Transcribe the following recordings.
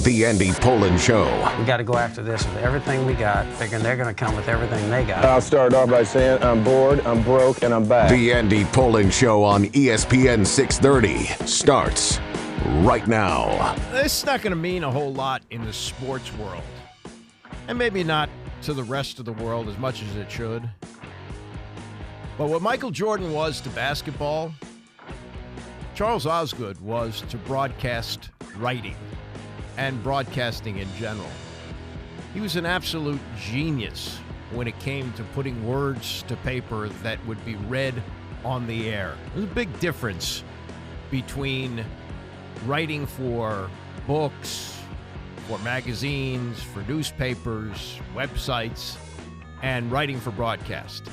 The Andy Pollin Show. We got to go after this with everything we got, thinking they're going to come with everything they got. I'll start off by saying I'm bored, I'm broke, and I'm back. The Andy Pollin Show on ESPN 630 starts right now. This is not going to mean a whole lot in the sports world, and maybe not to the rest of the world as much as it should. But what Michael Jordan was to basketball, Charles Osgood was to broadcast writing and broadcasting in general. He was an absolute genius when it came to putting words to paper that would be read on the air. There's a big difference between writing for books, for magazines, for newspapers, websites, and writing for broadcast.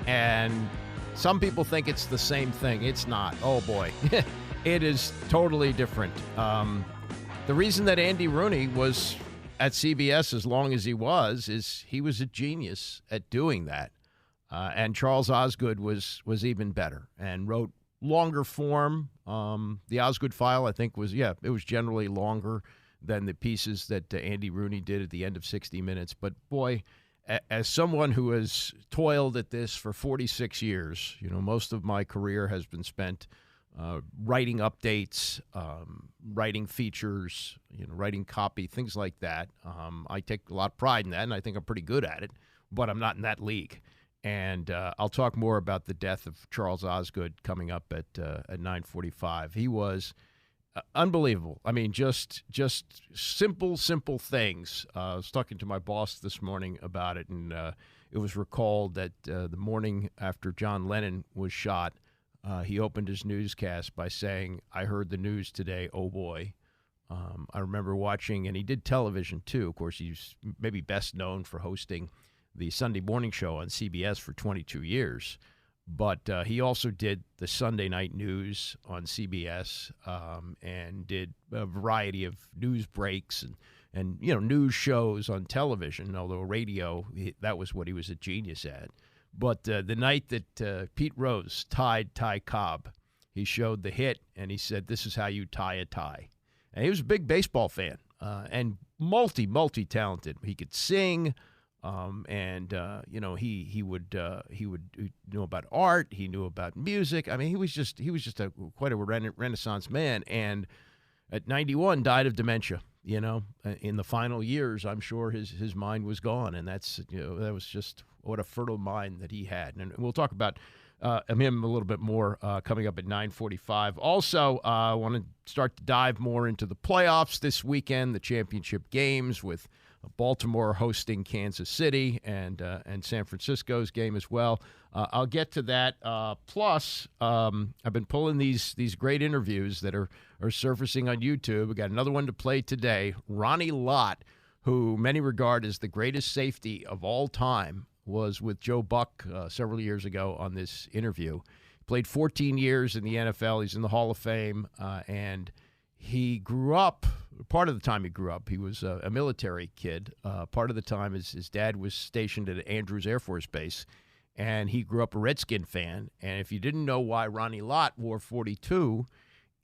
And some people think it's the same thing. It's not. Oh, boy. It is totally different. The reason that Andy Rooney was at CBS as long as he was is he was a genius at doing that. And Charles Osgood was even better and wrote longer form. The Osgood file, I think, it was generally longer than the pieces that Andy Rooney did at the end of 60 Minutes. But, boy, as someone who has toiled at this for 46 years, most of my career has been spent writing updates, writing features, writing copy, things like that. I take a lot of pride in that, and I think I'm pretty good at it, but I'm not in that league. And I'll talk more about the death of Charles Osgood coming up at 9:45. He was unbelievable. I mean, just simple things. I was talking to my boss this morning about it, and it was recalled that the morning after John Lennon was shot, he opened his newscast by saying, "I heard the news today, oh boy." I remember watching, and he did television too. Of course, he's maybe best known for hosting the Sunday morning show on CBS for 22 years. But he also did the Sunday night news on CBS and did a variety of news breaks and news shows on television, although radio, that was what he was a genius at. But the night that Pete Rose tied Ty Cobb, he showed the hit, and he said, "This is how you tie a tie." And he was a big baseball fan and multi-talented. He could sing, he would know about art. He knew about music. I mean, he was just quite a Renaissance man. And at 91, died of dementia. In the final years, I'm sure his mind was gone, and that was just what a fertile mind that he had. And we'll talk about him a little bit more coming up at 9:45. Also, I want to start to dive more into the playoffs this weekend, the championship games with Baltimore hosting Kansas City and San Francisco's game as well. I'll get to that. Plus, I've been pulling these great interviews that are surfacing on YouTube. We got another one to play today. Ronnie Lott, who many regard as the greatest safety of all time, was with Joe Buck several years ago on this interview. He played 14 years in the NFL. He's in the Hall of Fame, and he grew up. Part of the time he grew up, he was a military kid. Part of the time his dad was stationed at Andrews Air Force Base, and he grew up a Redskin fan. And if you didn't know why Ronnie Lott wore 42,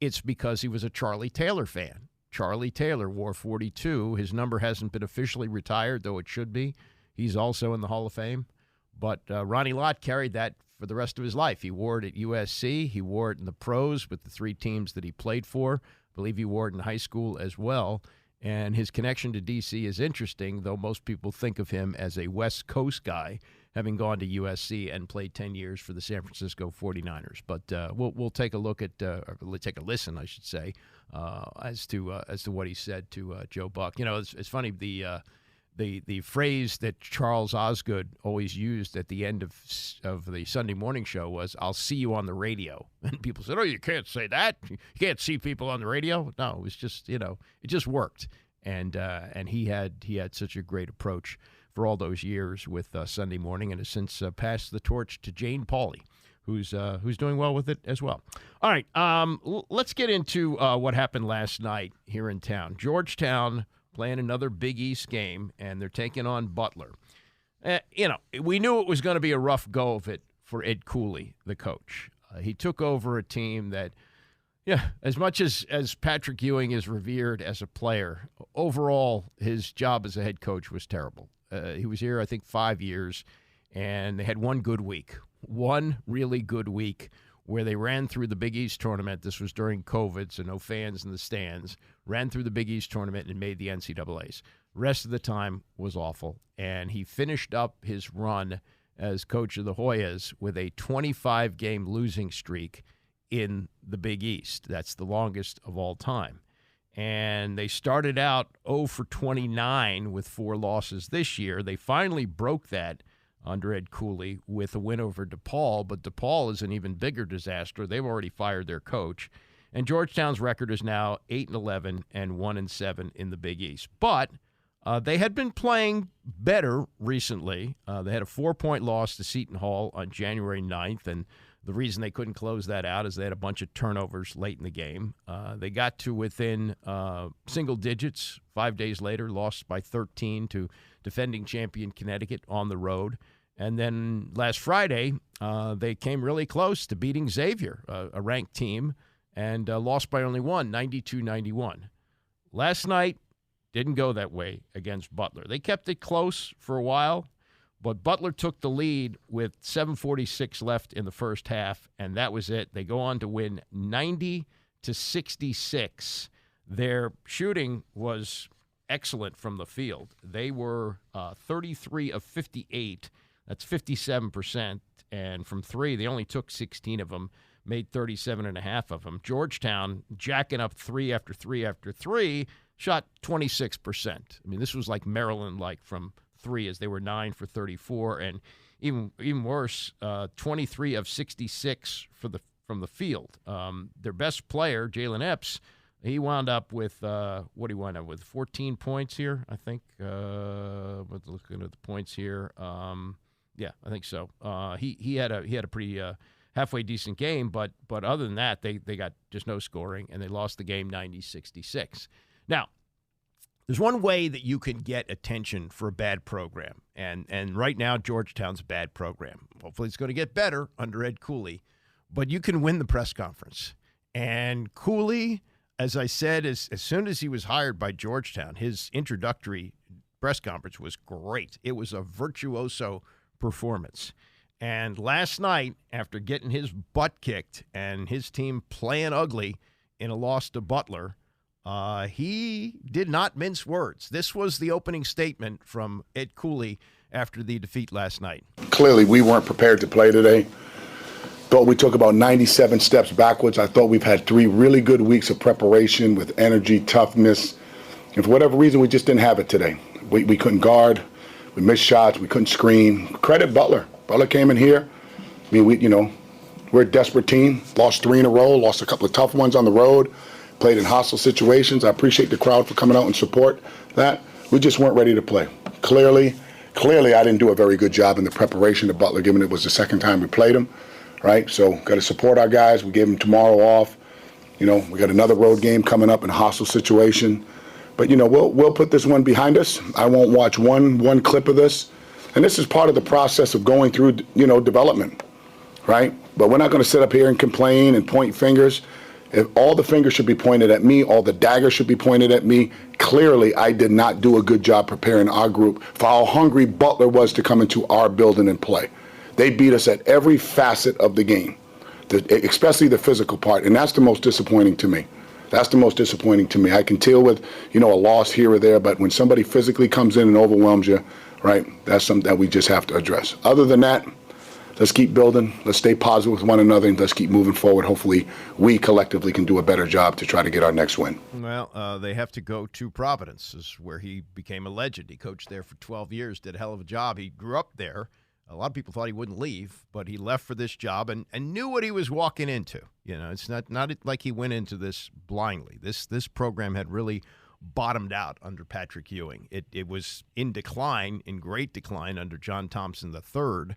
it's because he was a Charlie Taylor fan. Charlie Taylor wore 42. His number hasn't been officially retired, though it should be. He's also in the Hall of Fame. But Ronnie Lott carried that for the rest of his life. He wore it at USC. He wore it in the pros with the three teams that he played for. I believe he wore it in high school as well. And his connection to D.C. is interesting, though most people think of him as a West Coast guy, having gone to USC and played 10 years for the San Francisco 49ers. But we'll take a look at, or take a listen, I should say, as to what he said to Joe Buck. It's funny, the phrase that Charles Osgood always used at the end of the Sunday morning show was, "I'll see you on the radio." And people said, "Oh, you can't say that. You can't see people on the radio." No, it was just, it just worked. And he had such a great approach for all those years with Sunday morning, and has since passed the torch to Jane Pauley, who's doing well with it as well. All right, let's get into what happened last night here in town. Georgetown playing another Big East game, and they're taking on Butler. We knew it was going to be a rough go of it for Ed Cooley, the coach. He took over a team that Yeah, as much as Patrick Ewing is revered as a player, overall his job as a head coach was terrible. He was here, I think, 5 years, and they had one good week, one really good week where they ran through the Big East tournament. This was during COVID, so no fans in the stands. Ran through the Big East tournament and made the NCAAs. Rest of the time was awful, and he finished up his run as coach of the Hoyas with a 25-game losing streak in the Big East. That's the longest of all time. And they started out 0 for 29 with 4 losses this year. They finally broke that under Ed Cooley with a win over DePaul, but DePaul is an even bigger disaster. They've already fired their coach. And Georgetown's record is now 8-11 and 1-7 in the Big East. But they had been playing better recently. They had a 4-point loss to Seton Hall on January 9th, and the reason they couldn't close that out is they had a bunch of turnovers late in the game. They got to within single digits 5 days later, lost by 13 to defending champion Connecticut on the road. And then last Friday, they came really close to beating Xavier, a ranked team, and lost by only one, 92-91. Last night didn't go that way against Butler. They kept it close for a while, but Butler took the lead with 7:46 left in the first half, and that was it. They go on to win 90-66. Their shooting was excellent from the field. They were 33 of 58. That's 57%. And from three, they only took 16 of them, made 37.5 of them. Georgetown, jacking up three after three after three, shot 26%. I mean, this was like Maryland-like from three, as they were 9 for 34, and even worse, 23 of 66 from the field. Their best player, Jalen Epps, he wound up with 14 points here, I think. Looking at the points here, yeah, I think so. He had a pretty halfway decent game, but other than that, they got just no scoring, and they lost the game 90-66. Now, there's one way that you can get attention for a bad program, and right now Georgetown's a bad program. Hopefully it's going to get better under Ed Cooley, but you can win the press conference. And Cooley, as I said, as soon as he was hired by Georgetown, his introductory press conference was great. It was a virtuoso performance. And last night, after getting his butt kicked and his team playing ugly in a loss to Butler, he did not mince words. This was the opening statement from Ed Cooley after the defeat last night. Clearly, we weren't prepared to play today. Thought we took about 97 steps backwards. I thought we've had 3 really good weeks of preparation with energy, toughness. And for whatever reason, we just didn't have it today. We couldn't guard. We missed shots. We couldn't screen. Credit Butler. Butler came in here. I mean, we're a desperate team. Lost 3 in a row. Lost a couple of tough ones on the road. Played in hostile situations. I appreciate the crowd for coming out and support that. We just weren't ready to play. Clearly, I didn't do a very good job in the preparation of Butler, given it was the second time we played him, right? So got to support our guys. We gave them tomorrow off. We got another road game coming up in a hostile situation. But, we'll put this one behind us. I won't watch one clip of this. And this is part of the process of going through, development, right? But we're not going to sit up here and complain and point fingers. If all the fingers should be pointed at me, all the daggers should be pointed at me. Clearly, I did not do a good job preparing our group for how hungry Butler was to come into our building and play. They beat us at every facet of the game, especially the physical part, and that's the most disappointing to me. That's the most disappointing to me. I can deal with, a loss here or there, but when somebody physically comes in and overwhelms you, right, that's something that we just have to address. Other than that, let's keep building. Let's stay positive with one another, and let's keep moving forward. Hopefully, we collectively can do a better job to try to get our next win. Well, they have to go to Providence, is where he became a legend. He coached there for 12 years, did a hell of a job. He grew up there. A lot of people thought he wouldn't leave, but he left for this job and knew what he was walking into. It's not like he went into this blindly. This program had really bottomed out under Patrick Ewing. It was in decline, in great decline under John Thompson III.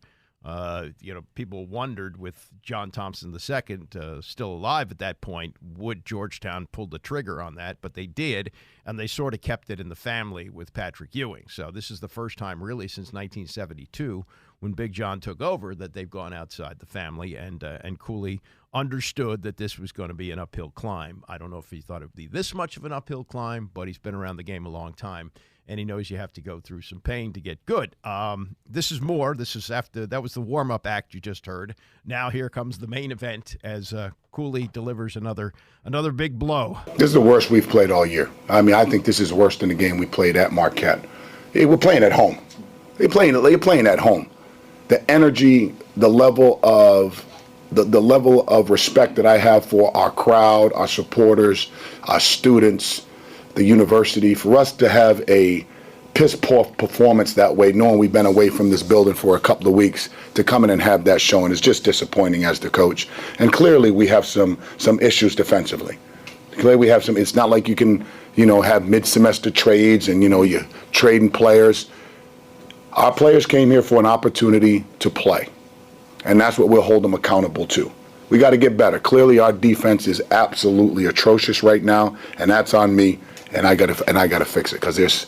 People wondered, with John Thompson II still alive at that point, would Georgetown pull the trigger on that? But they did, and they sort of kept it in the family with Patrick Ewing. So this is the first time really since 1972 when Big John took over that they've gone outside the family, and Cooley understood that this was going to be an uphill climb. I don't know if he thought it would be this much of an uphill climb, but he's been around the game a long time, and he knows you have to go through some pain to get good. This is more. This is after that was the warm-up act you just heard. Now here comes the main event as Cooley delivers another big blow. This is the worst we've played all year. I mean, I think this is worse than the game we played at Marquette. We're playing at home. They're playing at home. The energy, the level of respect that I have for our crowd, our supporters, our students, the university, for us to have a piss-poor performance that way, knowing we've been away from this building for a couple of weeks, to come in and have that showing is just disappointing as the coach. And clearly we have some issues defensively. Clearly we have some. It's not like you can, have mid-semester trades and, you're trading players. Our players came here for an opportunity to play, and that's what we'll hold them accountable to. We got to get better. Clearly, our defense is absolutely atrocious right now, and that's on me. And I got to fix it because there's,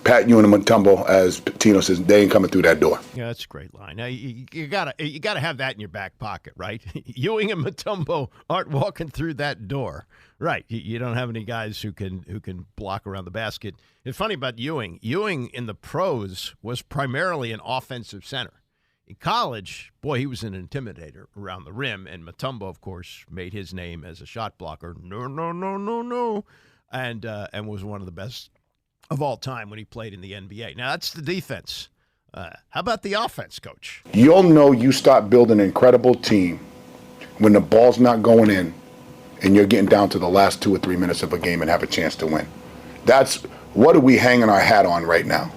Pat Ewing and Mutombo, as Tino says, they ain't coming through that door. Yeah, that's a great line. Now you gotta have that in your back pocket, right? Ewing and Mutombo aren't walking through that door, right? You don't have any guys who can block around the basket. It's funny about Ewing. Ewing in the pros was primarily an offensive center. In college, boy, he was an intimidator around the rim, and Mutombo, of course, made his name as a shot blocker. No, and was one of the best of all time when he played in the NBA. Now, that's the defense. How about the offense, Coach? You'll know you start building an incredible team when the ball's not going in and you're getting down to the last 2 or 3 minutes of a game and have a chance to win. That's what are we hanging our hat on right now,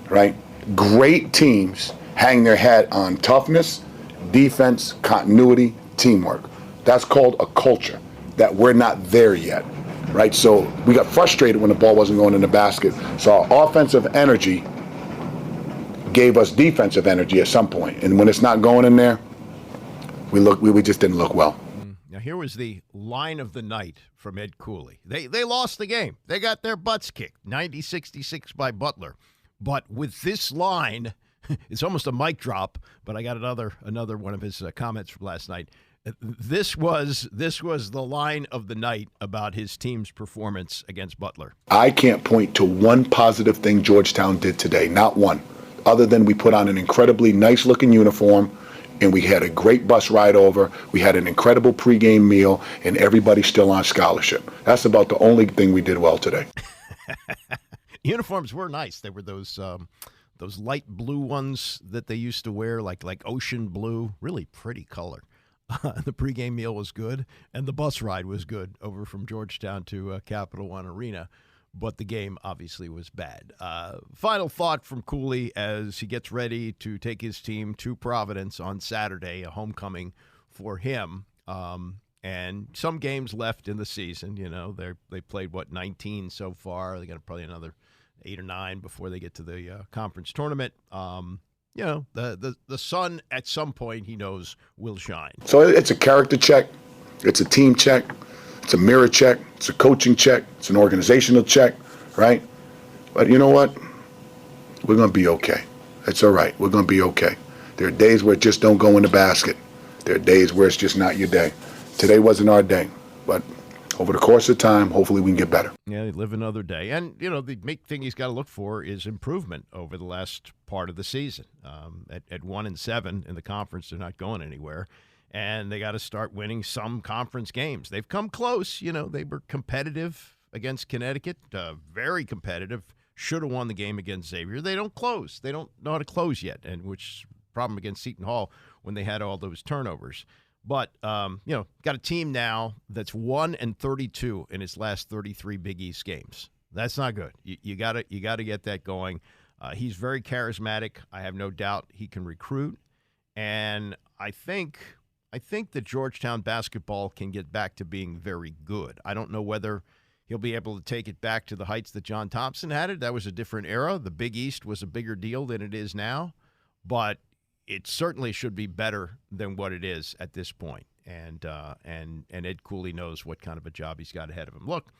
right? Great teams hang their hat on toughness, defense, continuity, teamwork. That's called a culture that we're not there yet. Right, so we got frustrated when the ball wasn't going in the basket. So our offensive energy gave us defensive energy at some point, and when it's not going in there, we just didn't look well. Now here was the line of the night from Ed Cooley. They lost the game. They got their butts kicked, 90-66 by Butler. But with this line, it's almost a mic drop. But I got another one of his comments from last night. This was the line of the night about his team's performance against Butler. I can't point to one positive thing Georgetown did today, not one, other than we put on an incredibly nice-looking uniform, and we had a great bus ride over. We had an incredible pregame meal, and everybody's still on scholarship. That's about the only thing we did well today. Uniforms were nice. They were those light blue ones that they used to wear, like ocean blue, really pretty color. The pregame meal was good, and the bus ride was good over from Georgetown to Capital One Arena, but the game obviously was bad. Final thought from Cooley as he gets ready to take his team to Providence on Saturday, a homecoming for him, and some games left in the season. They played, 19 so far. They got probably another 8 or 9 before they get to the conference tournament. The sun at some point, he knows, will shine. So it's a character check. It's a team check. It's a mirror check. It's a coaching check. It's an organizational check, right? But you know what? We're going to be okay. It's all right. We're going to be okay. There are days where it just don't go in the basket. There are days where it's just not your day. Today wasn't our day, but over the course of time, hopefully we can get better. Yeah, live another day. And, the big thing he's got to look for is improvement over the last part of the season. At 1-7 in the conference, they're not going anywhere. And they got to start winning some conference games. They've come close. They were competitive against Connecticut, very competitive. Should have won the game against Xavier. They don't close. They don't know how to close yet, and which problem against Seton Hall when they had all those turnovers. But, got a team now that's 1-32 in its last 33 Big East games. That's not good. You got to get that going. He's very charismatic. I have no doubt he can recruit. And I think that Georgetown basketball can get back to being very good. I don't know whether he'll be able to take it back to the heights that John Thompson had it. That was a different era. The Big East was a bigger deal than it is now. But it certainly should be better than what it is at this point. And Ed Cooley knows what kind of a job he's got ahead of him. Look,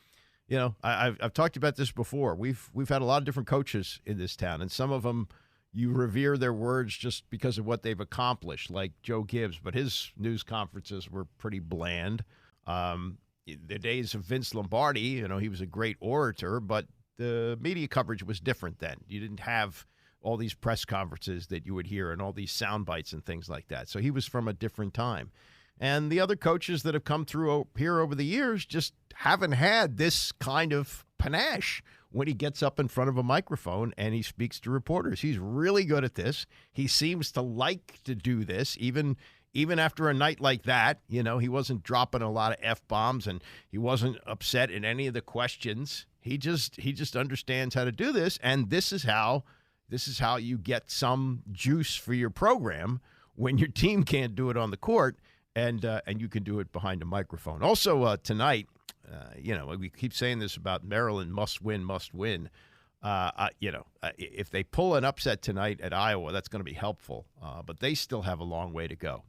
I've talked about this before. We've had a lot of different coaches in this town, and some of them you revere their words just because of what they've accomplished, like Joe Gibbs, but his news conferences were pretty bland. The days of Vince Lombardi, he was a great orator, but the media coverage was different then. You didn't have all these press conferences that you would hear and all these sound bites and things like that. So he was from a different time. And the other coaches that have come through here over the years just haven't had this kind of panache when he gets up in front of a microphone and he speaks to reporters. He's really good at this. He seems to like to do this, even after a night like that. He wasn't dropping a lot of F-bombs and he wasn't upset in any of the questions. He just understands how to do this, and this is how you get some juice for your program when your team can't do it on the court, and you can do it behind a microphone. Also tonight, we keep saying this about Maryland must win. If they pull an upset tonight at Iowa, that's going to be helpful. But they still have a long way to go.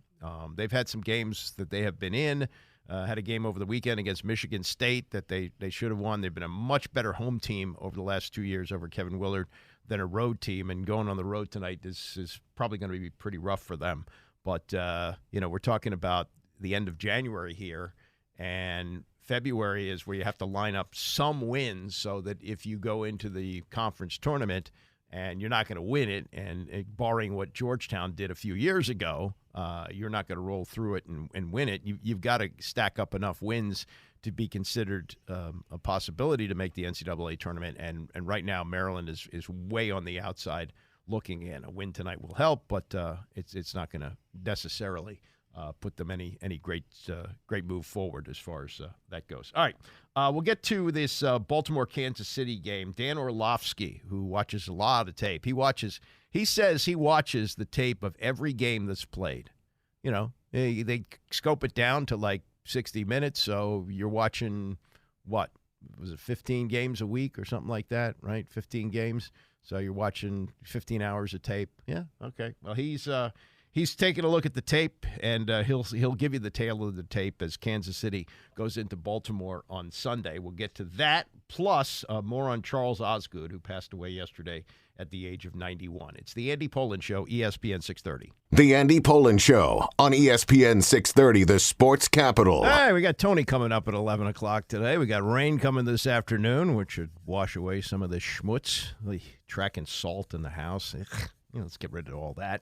They've had some games that they have been in. Had a game over the weekend against Michigan State that they should have won. They've been a much better home team over the last 2 years over Kevin Willard than a road team. And going on the road tonight is probably going to be pretty rough for them. But, we're talking about the end of January here, and February is where you have to line up some wins so that if you go into the conference tournament and you're not going to win it, and barring what Georgetown did a few years ago, you're not going to roll through it and win it. You've got to stack up enough wins to be considered a possibility to make the NCAA tournament. And right now, Maryland is way on the outside looking in. A win tonight will help, but it's not going to necessarily put them any great move forward as far as that goes. All right, we'll get to this Baltimore-Kansas City game. Dan Orlovsky, who watches a lot of tape, he says he watches the tape of every game that's played. They scope it down to like 60 minutes, so you're watching, what, was it 15 games a week or something like that, right? 15 games. So you're watching 15 hours of tape. Yeah, okay. Well, he's taking a look at the tape, and he'll give you the tale of the tape as Kansas City goes into Baltimore on Sunday. We'll get to that, plus more on Charles Osgood, who passed away yesterday at the age of 91. It's the Andy Pollin Show, ESPN 630. The Andy Pollin Show on ESPN 630, the sports capital. Hey, we got Tony coming up at 11 o'clock today. We got rain coming this afternoon, which should wash away some of the schmutz, the track and salt in the house. Let's get rid of all that.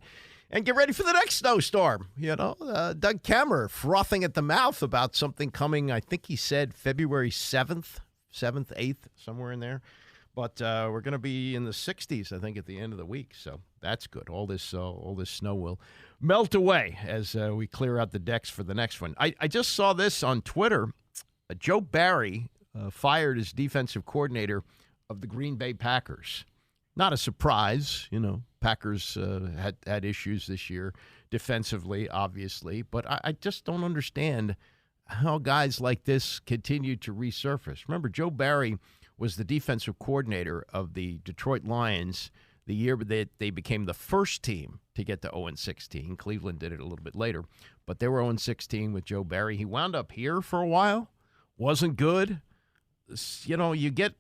And get ready for the next snowstorm. Doug Kemmer frothing at the mouth about something coming, I think he said February 7th, 8th, somewhere in there. But we're going to be in the 60s, I think, at the end of the week. So that's good. All this snow will melt away as we clear out the decks for the next one. I just saw this on Twitter. Joe Barry fired as defensive coordinator of the Green Bay Packers. Not a surprise, Packers had issues this year defensively, obviously. But I just don't understand how guys like this continue to resurface. Remember, Joe Barry was the defensive coordinator of the Detroit Lions the year that they became the first team to get to 0-16. Cleveland did it a little bit later, but they were 0-16 with Joe Barry. He wound up here for a while, wasn't good. You get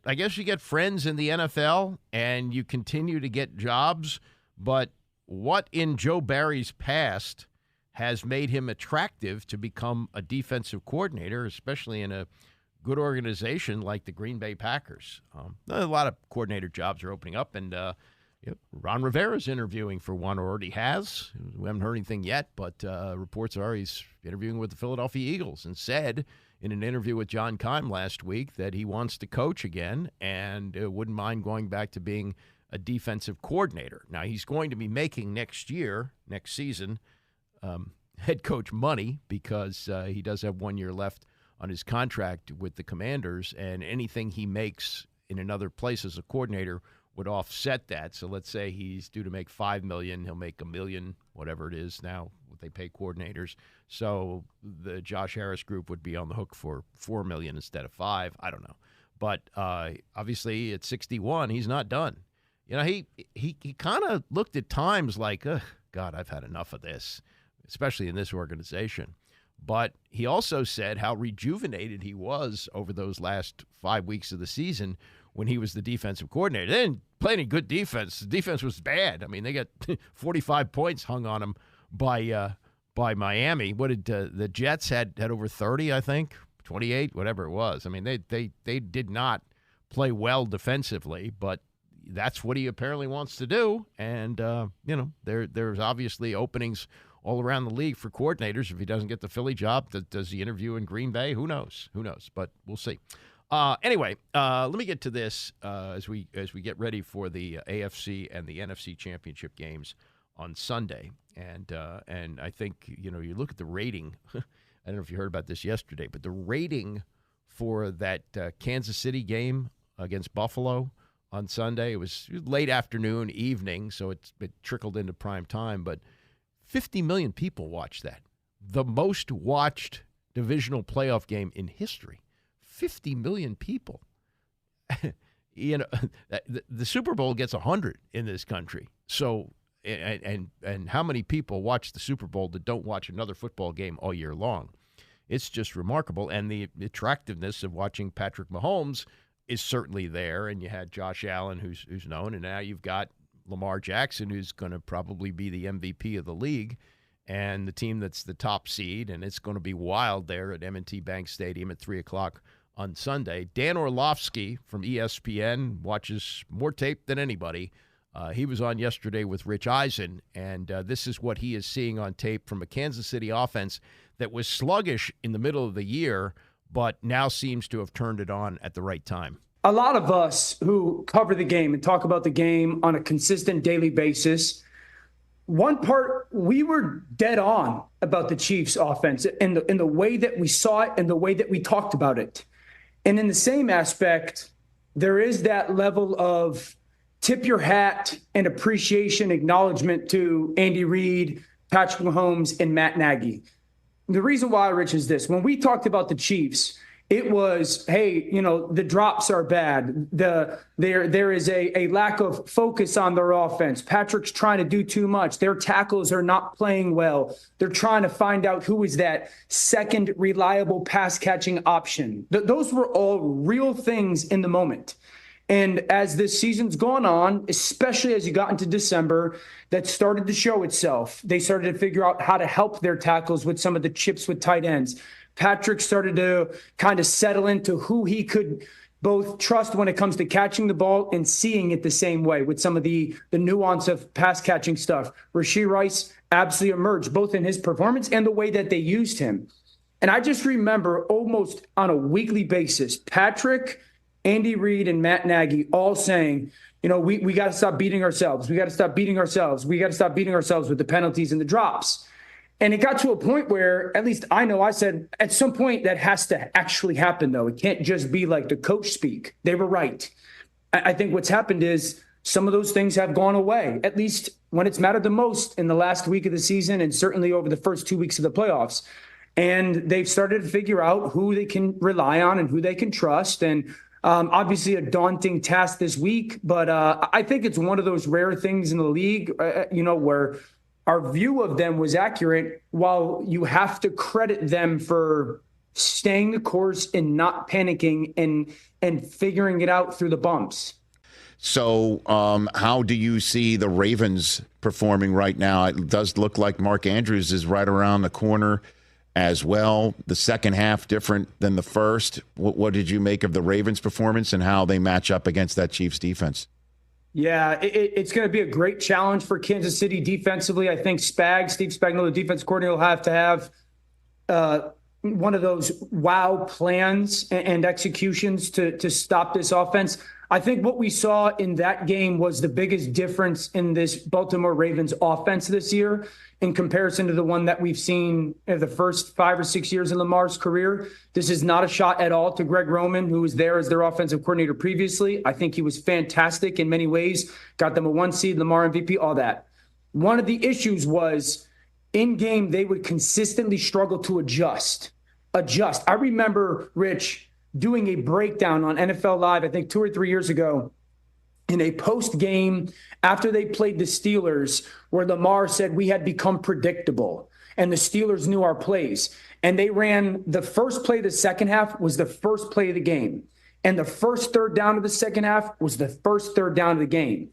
friends in the NFL and you continue to get jobs, but what in Joe Barry's past has made him attractive to become a defensive coordinator, especially in a good organization like the Green Bay Packers? A lot of coordinator jobs are opening up, and Ron Rivera's interviewing for one, or already has. We haven't heard anything yet, but reports are he's interviewing with the Philadelphia Eagles, and said in an interview with John Keim last week that he wants to coach again and wouldn't mind going back to being a defensive coordinator. Now, he's going to be making next season, head coach money, because he does have 1 year left on his contract with the Commanders, and anything he makes in another place as a coordinator would offset that. So let's say he's due to make $5 million, he'll make $1 million, whatever it is now, what they pay coordinators. So the Josh Harris group would be on the hook for $4 million instead of $5 million. I don't know, but obviously at 61, he's not done. He kind of looked at times like, God, I've had enough of this, especially in this organization. But he also said how rejuvenated he was over those last 5 weeks of the season when he was the defensive coordinator. They didn't play any good defense. The defense was bad. I mean, they got 45 points hung on them by Miami. What did the Jets had over 30, I think, 28, whatever it was. I mean, they did not play well defensively, but that's what he apparently wants to do. And, there's obviously openings all around the league for coordinators. If he doesn't get the Philly job, does he interview in Green Bay? Who knows? But we'll see. Anyway, let me get to this as we get ready for the AFC and the NFC championship games on Sunday. And I think, you look at the rating. I don't know if you heard about this yesterday, but the rating for that Kansas City game against Buffalo on Sunday, it was late afternoon, evening, so it trickled into prime time, but 50 million people watched that. The most watched divisional playoff game in history. 50 million people. The Super Bowl gets 100 in this country. So, and how many people watch the Super Bowl that don't watch another football game all year long? It's just remarkable. And the attractiveness of watching Patrick Mahomes is certainly there. And you had Josh Allen, who's known, and now you've got Lamar Jackson, who's going to probably be the MVP of the league, and the team that's the top seed, and it's going to be wild there at M&T Bank Stadium at 3 o'clock on Sunday. Dan Orlovsky from ESPN watches more tape than anybody. He was on yesterday with Rich Eisen, and this is what he is seeing on tape from a Kansas City offense that was sluggish in the middle of the year, but now seems to have turned it on at the right time. A lot of us who cover the game and talk about the game on a consistent daily basis, one part, we were dead on about the Chiefs offense in the way that we saw it and the way that we talked about it. And in the same aspect, there is that level of tip your hat and appreciation, acknowledgement to Andy Reid, Patrick Mahomes, and Matt Nagy. The reason why, Rich, is this. When we talked about the Chiefs, it was, hey, the drops are bad. There is a lack of focus on their offense. Patrick's trying to do too much. Their tackles are not playing well. They're trying to find out who is that second reliable pass catching option. Those were all real things in the moment. And as this season's gone on, especially as you got into December, that started to show itself. They started to figure out how to help their tackles with some of the chips with tight ends. Patrick started to kind of settle into who he could both trust when it comes to catching the ball and seeing it the same way with some of the nuance of pass catching stuff. Rashee Rice absolutely emerged both in his performance and the way that they used him. And I just remember almost on a weekly basis, Patrick, Andy Reid, and Matt Nagy all saying, we got to stop beating ourselves. We got to stop beating ourselves. We got to stop beating ourselves with the penalties and the drops. And it got to a point where, at least I know I said, at some point that has to actually happen, though. It can't just be like the coach speak. They were right. I think what's happened is some of those things have gone away, at least when it's mattered the most in the last week of the season and certainly over the first 2 weeks of the playoffs. And they've started to figure out who they can rely on and who they can trust. And obviously a daunting task this week, but I think it's one of those rare things in the league, where our view of them was accurate, while you have to credit them for staying the course and not panicking and figuring it out through the bumps. So how do you see the Ravens performing right now? It does look like Mark Andrews is right around the corner as well. The second half different than the first. What did you make of the Ravens' performance and how they match up against that Chiefs defense? Yeah, it's going to be a great challenge for Kansas City defensively. I think Steve Spagnuolo, the defense coordinator, will have to have one of those wow plans and executions to stop this offense. I think what we saw in that game was the biggest difference in this Baltimore Ravens offense this year in comparison to the one that we've seen in the first 5 or 6 years in Lamar's career. This is not a shot at all to Greg Roman, who was there as their offensive coordinator previously. I think he was fantastic in many ways, got them a 1 seed, Lamar MVP, all that. One of the issues was in game, they would consistently struggle to adjust. I remember, Rich, doing a breakdown on NFL Live, I think 2 or 3 years ago, in a post-game after they played the Steelers, where Lamar said we had become predictable. and the Steelers knew our plays. And they ran the first play of the second half was the first play of the game. And the first third down of the second half was the first third down of the game.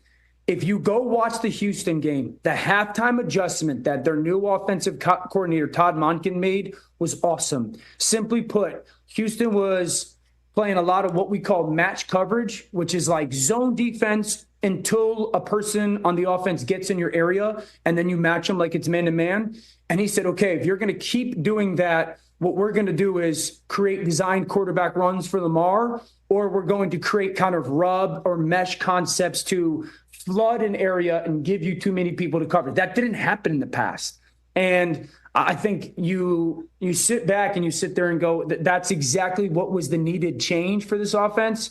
If you go watch the Houston game, the halftime adjustment that their new offensive coordinator, Todd Monken, made was awesome. Simply put, Houston was playing a lot of what we call match coverage, which is like zone defense until a person on the offense gets in your area, and then you match them like it's man-to-man. And he said, okay, if you're going to keep doing that, what we're going to do is create design quarterback runs for Lamar, or we're going to create kind of rub or mesh concepts to flood an area and give you too many people to cover. That didn't happen in the past. And I think you sit back and you sit there and go, that's exactly what was the needed change for this offense.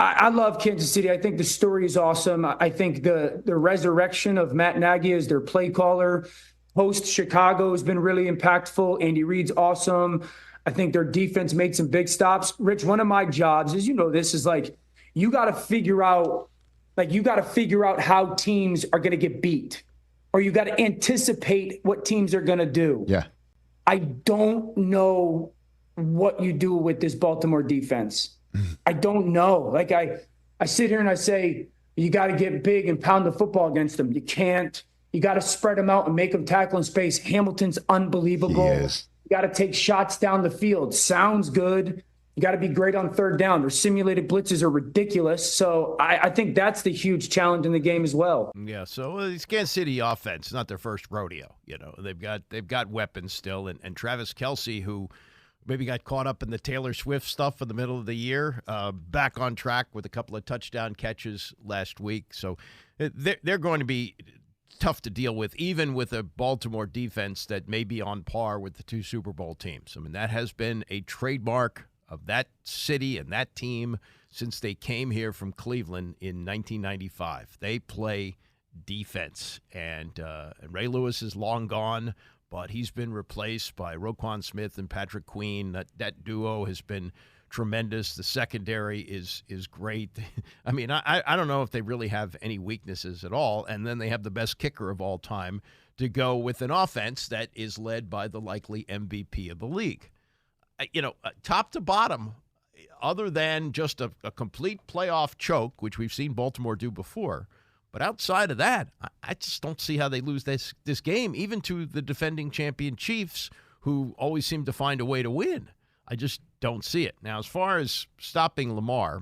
I love Kansas City. I think the story is awesome. I think the resurrection of Matt Nagy as their play caller post Chicago has been really impactful. Andy Reid's awesome. I think their defense made some big stops. Rich, one of my jobs, as you know, this is like, you got to figure out how teams are going to get beat, or you got to anticipate what teams are going to do. Yeah. I don't know what you do with this Baltimore defense. I don't know. Like I sit here and I say, you got to get big and pound the football against them. You can't. You got to spread them out and make them tackle in space. Hamilton's unbelievable. Yes. You got to take shots down the field. Sounds good. You got to be great on third down. Their simulated blitzes are ridiculous. So I think that's the huge challenge in the game as well. Yeah, so it's Kansas City offense, not their first rodeo. You know, they've got weapons still, and Travis Kelce, who maybe got caught up in the Taylor Swift stuff in the middle of the year, back on track with a couple of touchdown catches last week. So they're going to be tough to deal with, even with a Baltimore defense that may be on par with the two Super Bowl teams. I mean, that has been a trademark of that city and that team since they came here from Cleveland in 1995. They play defense, and Ray Lewis is long gone, but he's been replaced by Roquan Smith and Patrick Queen. That duo has been tremendous. The secondary is great. I mean, I don't know if they really have any weaknesses at all, and then they have the best kicker of all time to go with an offense that is led by the likely MVP of the league. You know, top to bottom, other than just a complete playoff choke, which we've seen Baltimore do before, but outside of that, I just don't see how they lose this game, even to the defending champion Chiefs, who always seem to find a way to win. I just don't see it. Now, as far as stopping Lamar,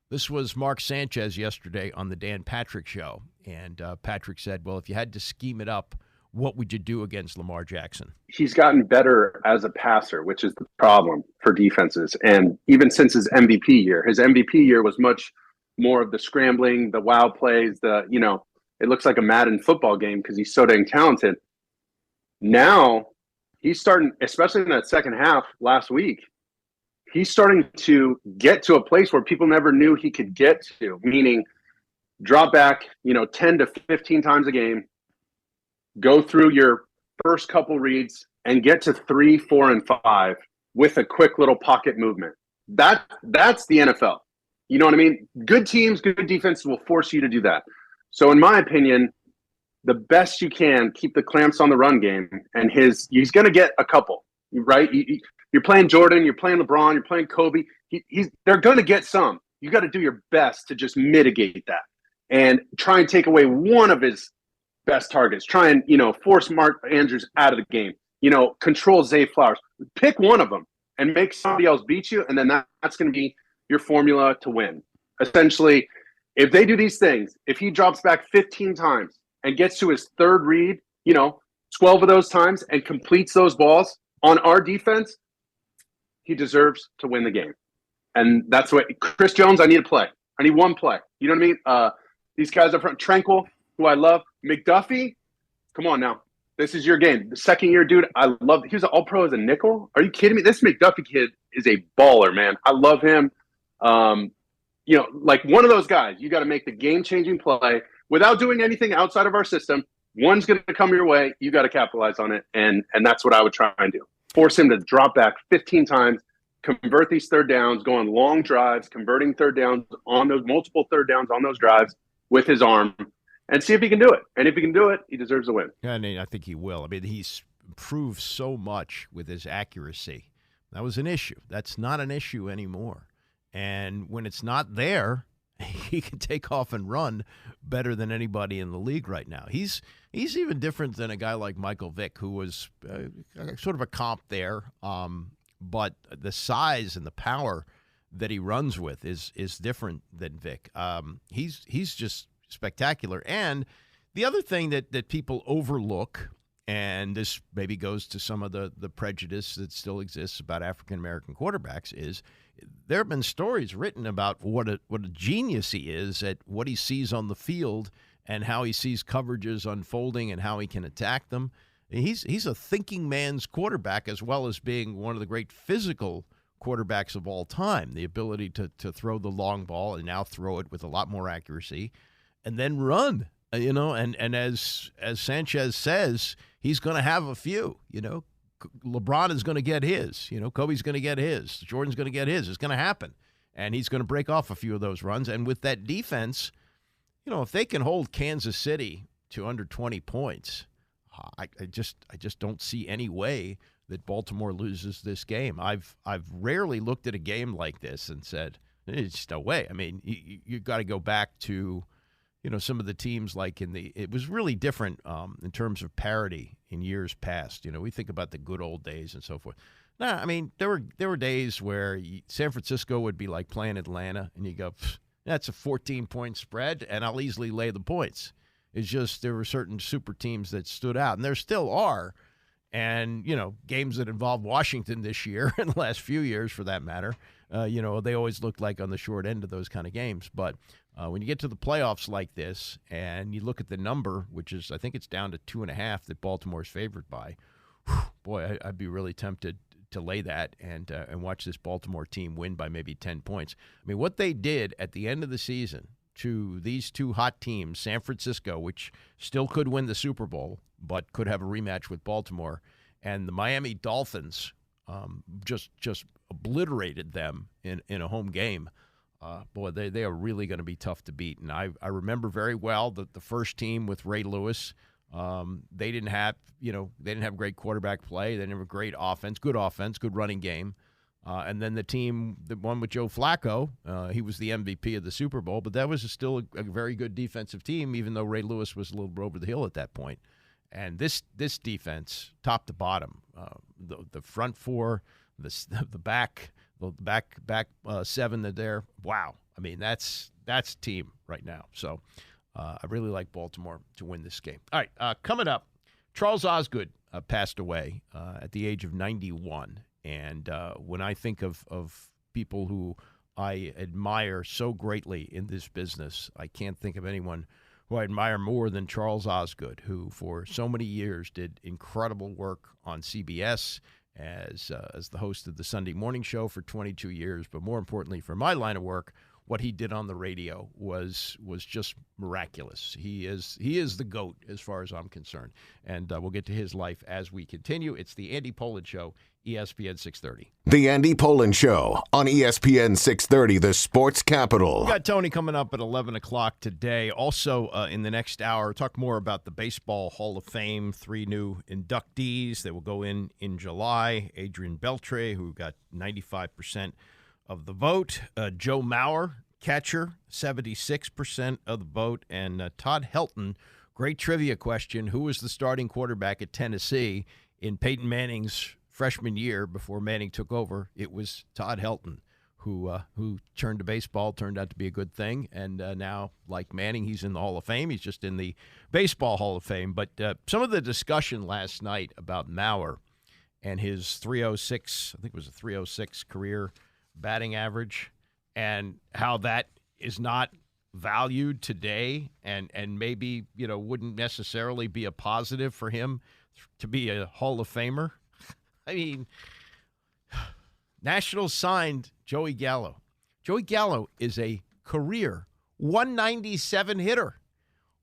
this was Mark Sanchez yesterday on the Dan Patrick Show, and Patrick said, well, if you had to scheme it up, what would you do against Lamar Jackson? He's gotten better as a passer, which is the problem for defenses. And even since his MVP year was much more of the scrambling, the wow plays, it looks like a Madden football game because he's so dang talented. Now he's starting, especially in that second half last week, he's starting to get to a place where people never knew he could get to, meaning drop back, 10 to 15 times a game, go through your first couple reads and get to 3, 4, and 5 with a quick little pocket movement. That's the NFL. You know what I mean? Good teams, good defenses will force you to do that. So in my opinion, the best you can, keep the clamps on the run game, and he's going to get a couple, right? You're playing Jordan, you're playing LeBron, you're playing Kobe. They're going to get some. You got to do your best to just mitigate that and try and take away one of his best targets. Try and, force Mark Andrews out of the game. Control Zay Flowers. Pick one of them and make somebody else beat you, and then that's going to be your formula to win. Essentially, if they do these things, if he drops back 15 times and gets to his third read, 12 of those times and completes those balls on our defense, he deserves to win the game. And that's what Chris Jones, I need a play. I need one play. You know what I mean? These guys up front, Tranquil, who I love. McDuffie, come on now. This is your game. The second year dude, I love. He was an all-pro as a nickel. Are you kidding me? This McDuffie kid is a baller, man. I love him. Like one of those guys, you got to make the game-changing play without doing anything outside of our system. One's going to come your way. You got to capitalize on it, and that's what I would try and do. Force him to drop back 15 times, convert these third downs, go on long drives, converting third downs on those multiple third downs on those drives with his arm, and see if he can do it. And if he can do it, he deserves a win. And I think he will. I mean, he's improved so much with his accuracy. That was an issue. That's not an issue anymore. And when it's not there, he can take off and run better than anybody in the league right now. He's even different than a guy like Michael Vick, who was sort of a comp there. But the size and the power that he runs with is different than Vick. He's just spectacular. And the other thing that people overlook, and this maybe goes to some of the prejudice that still exists about African-American quarterbacks, is there have been stories written about what a genius he is at what he sees on the field and how he sees coverages unfolding and how he can attack them. He's a thinking man's quarterback, as well as being one of the great physical quarterbacks of all time. The ability to throw the long ball and now throw it with a lot more accuracy and then run, and as Sanchez says, he's going to have a few, LeBron is going to get his, Kobe's going to get his, Jordan's going to get his. It's going to happen. And he's going to break off a few of those runs. And with that defense, if they can hold Kansas City to under 20 points, I just don't see any way that Baltimore loses this game. I've rarely looked at a game like this and said, it's no way. I mean, you got to go back to, some of the teams like it was really different in terms of parity in years past. We think about the good old days and so forth. Nah, I mean, there were days where San Francisco would be like playing Atlanta, and you go, that's a 14-point spread, and I'll easily lay the points. It's just there were certain super teams that stood out, and there still are. And, games that involve Washington this year and the last few years for that matter, they always look like on the short end of those kind of games. But when you get to the playoffs like this and you look at the number, which is, I think it's down to 2.5 that Baltimore's favored by, boy, I'd be really tempted to lay that and watch this Baltimore team win by maybe 10 points. I mean, what they did at the end of the season to these two hot teams, San Francisco, which still could win the Super Bowl, but could have a rematch with Baltimore, and the Miami Dolphins, just obliterated them in a home game. Boy, they are really going to be tough to beat. And I remember very well that the first team with Ray Lewis, they didn't have great quarterback play. They didn't have a great offense, good running game. And then the team, the one with Joe Flacco, he was the MVP of the Super Bowl, but that was still a very good defensive team, even though Ray Lewis was a little over the hill at that point. And this defense, top to bottom, the front four, the back seven that there. Wow, I mean that's team right now. So I really like Baltimore to win this game. All right, coming up, Charles Osgood passed away at the age of 91. And when I think of people who I admire so greatly in this business, I can't think of anyone who I admire more than Charles Osgood, who for so many years did incredible work on CBS as the host of the Sunday morning show for 22 years. But more importantly, for my line of work, what he did on the radio was just miraculous. He is the GOAT as far as I'm concerned. And we'll get to his life as we continue. It's the Andy Pollin Show, ESPN 630. The Andy Pollin Show on ESPN 630, the sports capital. We got Tony coming up at 11 o'clock today. Also, in the next hour, talk more about the Baseball Hall of Fame. 3 new inductees that will go in July. Adrian Beltre, who got 95% of the vote. Joe Mauer, catcher, 76% of the vote. And Todd Helton, great trivia question. Who was the starting quarterback at Tennessee in Peyton Manning's freshman year before Manning took over? It was Todd Helton, who turned to baseball, turned out to be a good thing. And now, like Manning, he's in the Hall of Fame. He's just in the Baseball Hall of Fame. But some of the discussion last night about Mauer and his 306, I think it was a 306 career batting average, and how that is not valued today and maybe, wouldn't necessarily be a positive for him to be a Hall of Famer. I mean, Nationals signed Joey Gallo. Joey Gallo is a career 197 hitter.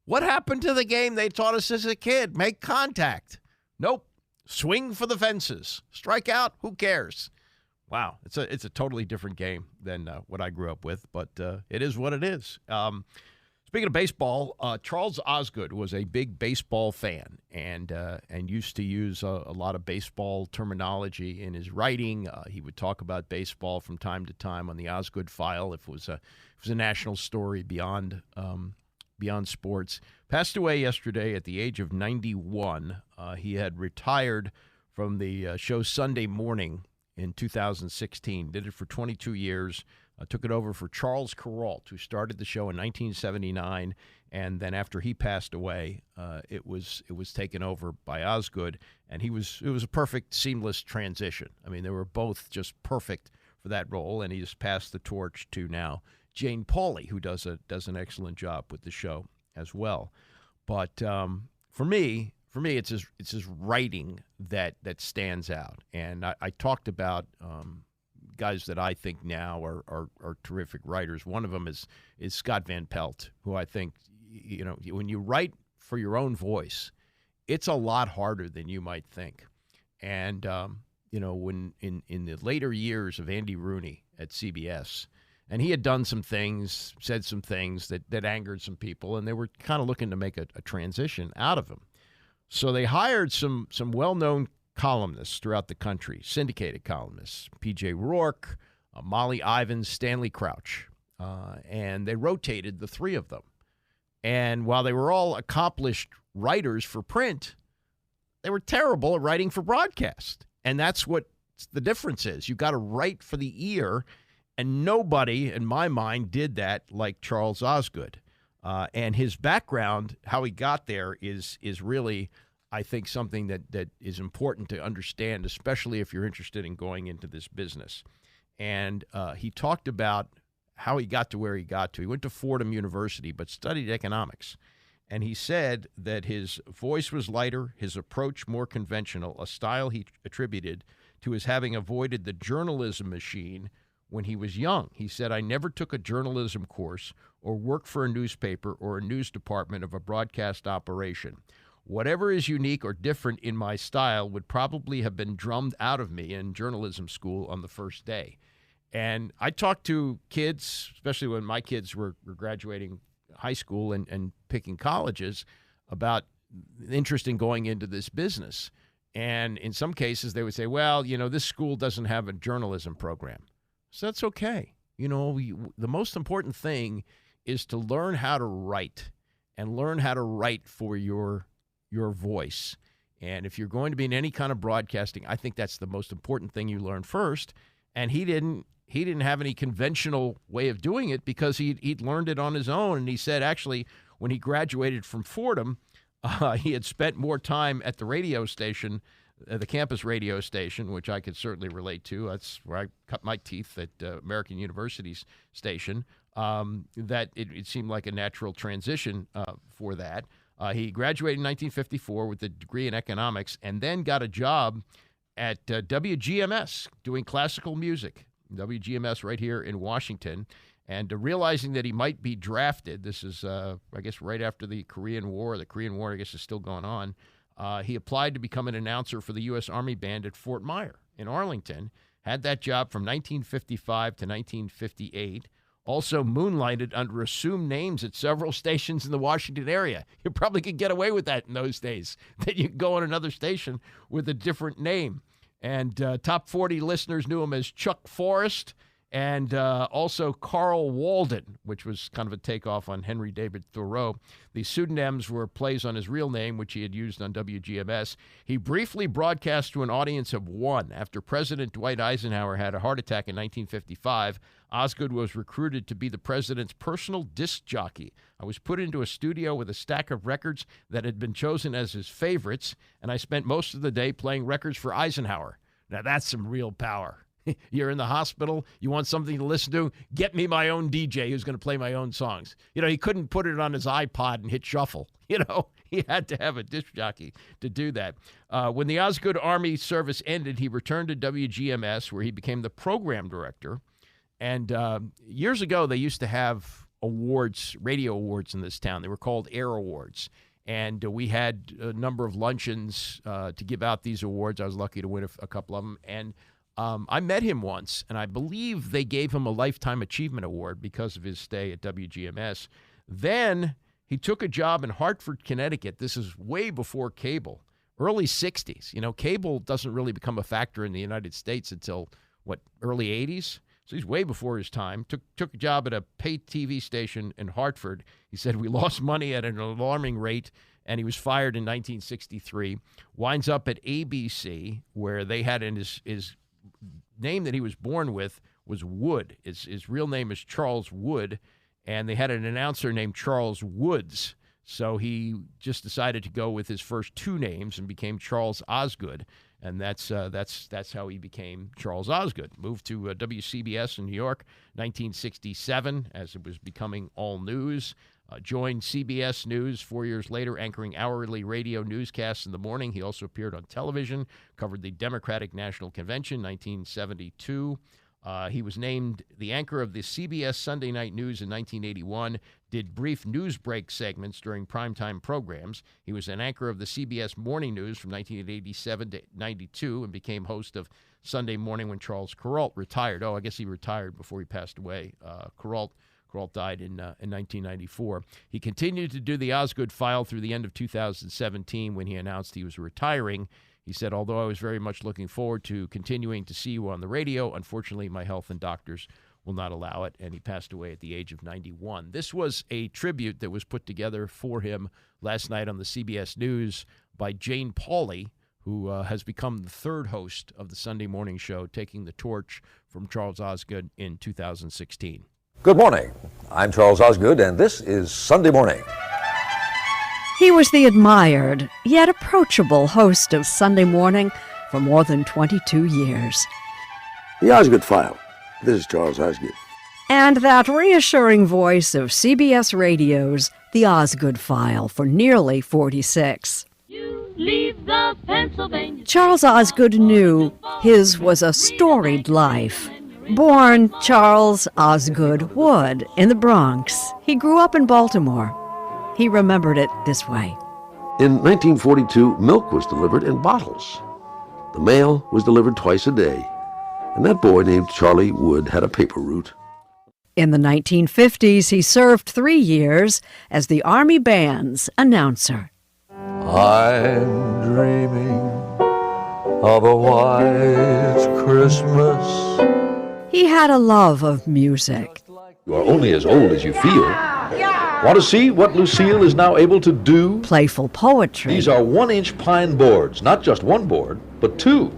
What happened to the game they taught us as a kid? Make contact. Nope. Swing for the fences. Strike out. Who cares? Wow, it's a totally different game than what I grew up with, but it is what it is. Speaking of baseball, Charles Osgood was a big baseball fan and used to use a lot of baseball terminology in his writing. He would talk about baseball from time to time on the Osgood File if it was a national story beyond sports. Passed away yesterday at the age of 91. He had retired from the show Sunday Morning in 2016. Did it for 22 years. Took it over for Charles Kuralt, who started the show in 1979, and then after he passed away, it was taken over by Osgood, and it was a perfect, seamless transition. I mean, they were both just perfect for that role, and he just passed the torch to now Jane Pauley, who does an excellent job with the show as well. But for me, it's his writing that stands out, and I talked about. Guys that I think now are terrific writers. One of them is Scott Van Pelt, who I think, when you write for your own voice, it's a lot harder than you might think. And, when in the later years of Andy Rooney at CBS, and he had done some things, said some things that angered some people, and they were kind of looking to make a transition out of him. So they hired some well-known columnists throughout the country, syndicated columnists, P.J. Rourke, Molly Ivins, Stanley Crouch, and they rotated the three of them. And while they were all accomplished writers for print, they were terrible at writing for broadcast. And that's what the difference is. You got to write for the ear, and nobody, in my mind, did that like Charles Osgood. And his background, how he got there, is really, I think, something that is important to understand, especially if you're interested in going into this business. And he talked about how he got to where he got to. He went to Fordham University, but studied economics. And he said that his voice was lighter, his approach more conventional, a style he attributed to his having avoided the journalism machine when he was young. He said, I never took a journalism course or worked for a newspaper or a news department of a broadcast operation. Whatever is unique or different in my style would probably have been drummed out of me in journalism school on the first day. And I talked to kids, especially when my kids were graduating high school and picking colleges, about interest in going into this business. And in some cases, they would say, well, this school doesn't have a journalism program. So that's okay. The most important thing is to learn how to write and learn how to write for your voice. And if you're going to be in any kind of broadcasting, I think that's the most important thing you learn first. And he didn't have any conventional way of doing it because he'd learned it on his own. And he said, actually, when he graduated from Fordham, he had spent more time at the radio station, the campus radio station, which I could certainly relate to. That's where I cut my teeth at American University's station, that it seemed like a natural transition for that. He graduated in 1954 with a degree in economics and then got a job at WGMS doing classical music, WGMS right here in Washington. And realizing that he might be drafted, this is, I guess, right after the Korean War. The Korean War, I guess, is still going on. He applied to become an announcer for the U.S. Army Band at Fort Myer in Arlington, had that job from 1955 to 1958. Also moonlighted under assumed names at several stations in the Washington area. You probably could get away with that in those days, that you could go on another station with a different name. And top 40 listeners knew him as Chuck Forrest and also Carl Walden, which was kind of a takeoff on Henry David Thoreau. The pseudonyms were plays on his real name, which he had used on WGMS. He briefly broadcast to an audience of one. After President Dwight Eisenhower had a heart attack in 1955, Osgood was recruited to be the president's personal disc jockey. I was put into a studio with a stack of records that had been chosen as his favorites, and I spent most of the day playing records for Eisenhower. Now, that's some real power. You're in the hospital, you want something to listen to, get me my own DJ who's going to play my own songs. He couldn't put it on his iPod and hit shuffle. He had to have a disc jockey to do that. When the Osgood Army service ended, he returned to WGMS, where he became the program director. And years ago, they used to have awards, radio awards in this town. They were called Air Awards. And we had a number of luncheons to give out these awards. I was lucky to win a couple of them. And I met him once, and I believe they gave him a Lifetime Achievement Award because of his stay at WGMS. Then he took a job in Hartford, Connecticut. This is way before cable, early 60s. You know, cable doesn't really become a factor in the United States until, early 80s? So he's way before his time. Took a job at a pay TV station in Hartford. He said, we lost money at an alarming rate, and he was fired in 1963. Winds up at ABC, where they had in his name that he was born with was Wood. His real name is Charles Wood, and they had an announcer named Charles Woods. So he just decided to go with his first two names and became Charles Osgood. And that's how he became Charles Osgood. Moved to WCBS in New York, 1967, as it was becoming all news. Joined CBS News 4 years later, anchoring hourly radio newscasts in the morning. He also appeared on television, covered the Democratic National Convention, 1972. He was named the anchor of the CBS Sunday Night News in 1981, did brief news break segments during primetime programs. He was an anchor of the CBS Morning News from 1987 to 92 and became host of Sunday Morning when Charles Kuralt retired. Oh, I guess he retired before he passed away. Kuralt died in 1994. He continued to do the Osgood File through the end of 2017 when he announced he was retiring. He said, although I was very much looking forward to continuing to see you on the radio, unfortunately, my health and doctors will not allow it, and he passed away at the age of 91. This was a tribute that was put together for him last night on the CBS News by Jane Pauley, who has become the third host of the Sunday morning show, taking the torch from Charles Osgood in 2016. Good morning. I'm Charles Osgood, and this is Sunday Morning. He was the admired, yet approachable host of Sunday Morning for more than 22 years. The Osgood File. This is Charles Osgood. And that reassuring voice of CBS Radio's The Osgood File for nearly 46. Leave the Pennsylvania. Charles Osgood knew his was a storied life. Born Charles Osgood Wood in the Bronx, he grew up in Baltimore. He remembered it this way. In 1942, milk was delivered in bottles. The mail was delivered twice a day. And that boy named Charlie Wood had a paper route. In the 1950s, he served 3 years as the Army Band's announcer. I'm dreaming of a white Christmas. He had a love of music. You are only as old as you feel. Want to see what Lucille is now able to do? Playful poetry. These are 1-inch pine boards, not just one board, but two.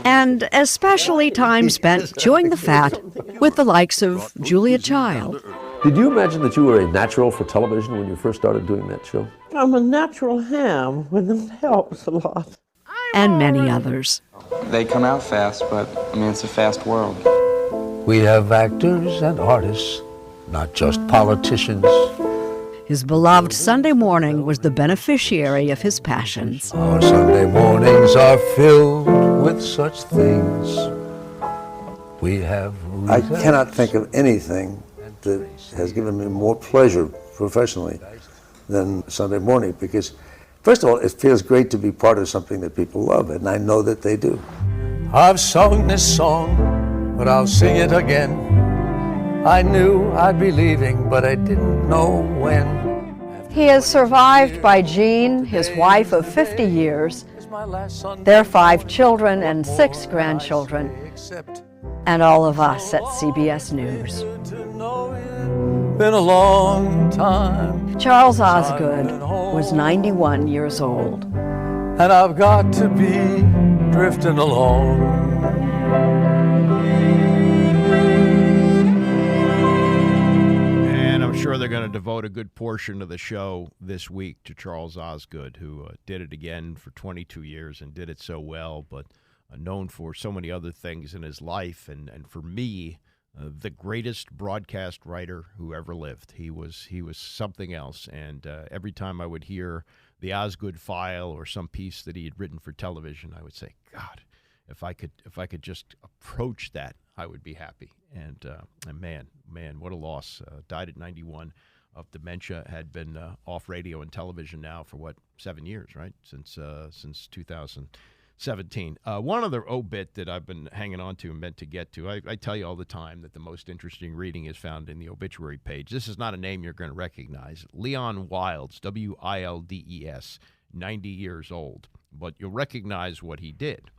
And especially time spent chewing the fat with the likes of Julia Child. Did you imagine that you were a natural for television when you first started doing that show? I'm a natural ham when it helps a lot. And many others. They come out fast, but it's a fast world. We have actors and artists, not just politicians. His beloved Sunday Morning was the beneficiary of his passions. Our Sunday mornings are filled with such things. We have I cannot think of anything that has given me more pleasure professionally than Sunday Morning, because first of all, it feels great to be part of something that people love, and I know that they do. I've sung this song, but I'll sing it again. I knew I'd be leaving, but I didn't know when. He is survived by Jean, his wife of 50 years, their 5 children and 6 grandchildren, and all of us at CBS News. Been a long time. Charles Osgood was 91 years old. And I've got to be drifting along. Sure, they're going to devote a good portion of the show this week to Charles Osgood, who did it again for 22 years and did it so well, but known for so many other things in his life. And for me, the greatest broadcast writer who ever lived. He was something else. And every time I would hear the Osgood File or some piece that he had written for television, I would say, God, if I could just approach that, I would be happy. And man, what a loss. Died at 91 of dementia. Had been off radio and television now for 7 years, right? Since 2000. 17. One other obit that I've been hanging on to and meant to get to. I tell you all the time that the most interesting reading is found in the obituary page. This is not a name you're going to recognize. Leon Wildes, Wildes, 90 years old. But you'll recognize what he did.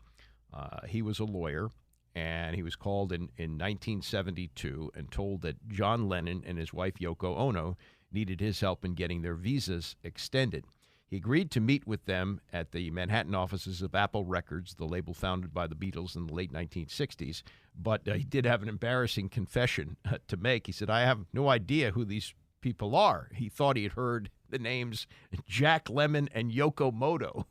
He was a lawyer, and he was called in 1972 and told that John Lennon and his wife Yoko Ono needed his help in getting their visas extended. He agreed to meet with them at the Manhattan offices of Apple Records, the label founded by the Beatles in the late 1960s. But he did have an embarrassing confession to make. He said, I have no idea who these people are. He thought he had heard the names Jack Lemmon and Yoko Moto.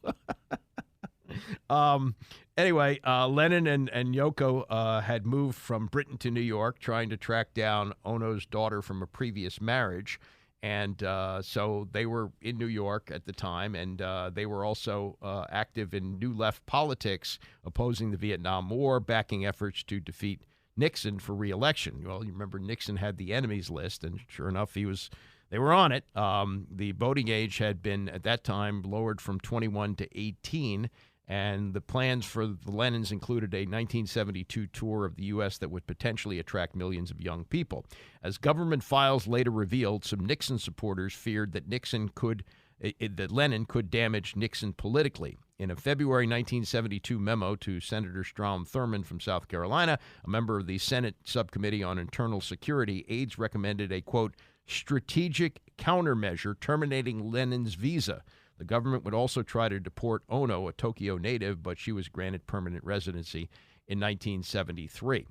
Anyway, Lennon and Yoko had moved from Britain to New York, trying to track down Ono's daughter from a previous marriage. And so they were in New York at the time, and they were also active in New Left politics, opposing the Vietnam War, backing efforts to defeat Nixon for re-election. Well, you remember Nixon had the enemies list, and sure enough, they were on it. The voting age had been, at that time, lowered from 21 to 18, and the plans for the Lennons included a 1972 tour of the U.S. that would potentially attract millions of young people. As government files later revealed, some Nixon supporters feared that Lennon could damage Nixon politically. In a February 1972 memo to Senator Strom Thurmond from South Carolina, a member of the Senate Subcommittee on Internal Security, aides recommended a, quote, strategic countermeasure terminating Lennon's visa. The government would also try to deport Ono, a Tokyo native, but she was granted permanent residency in 1973.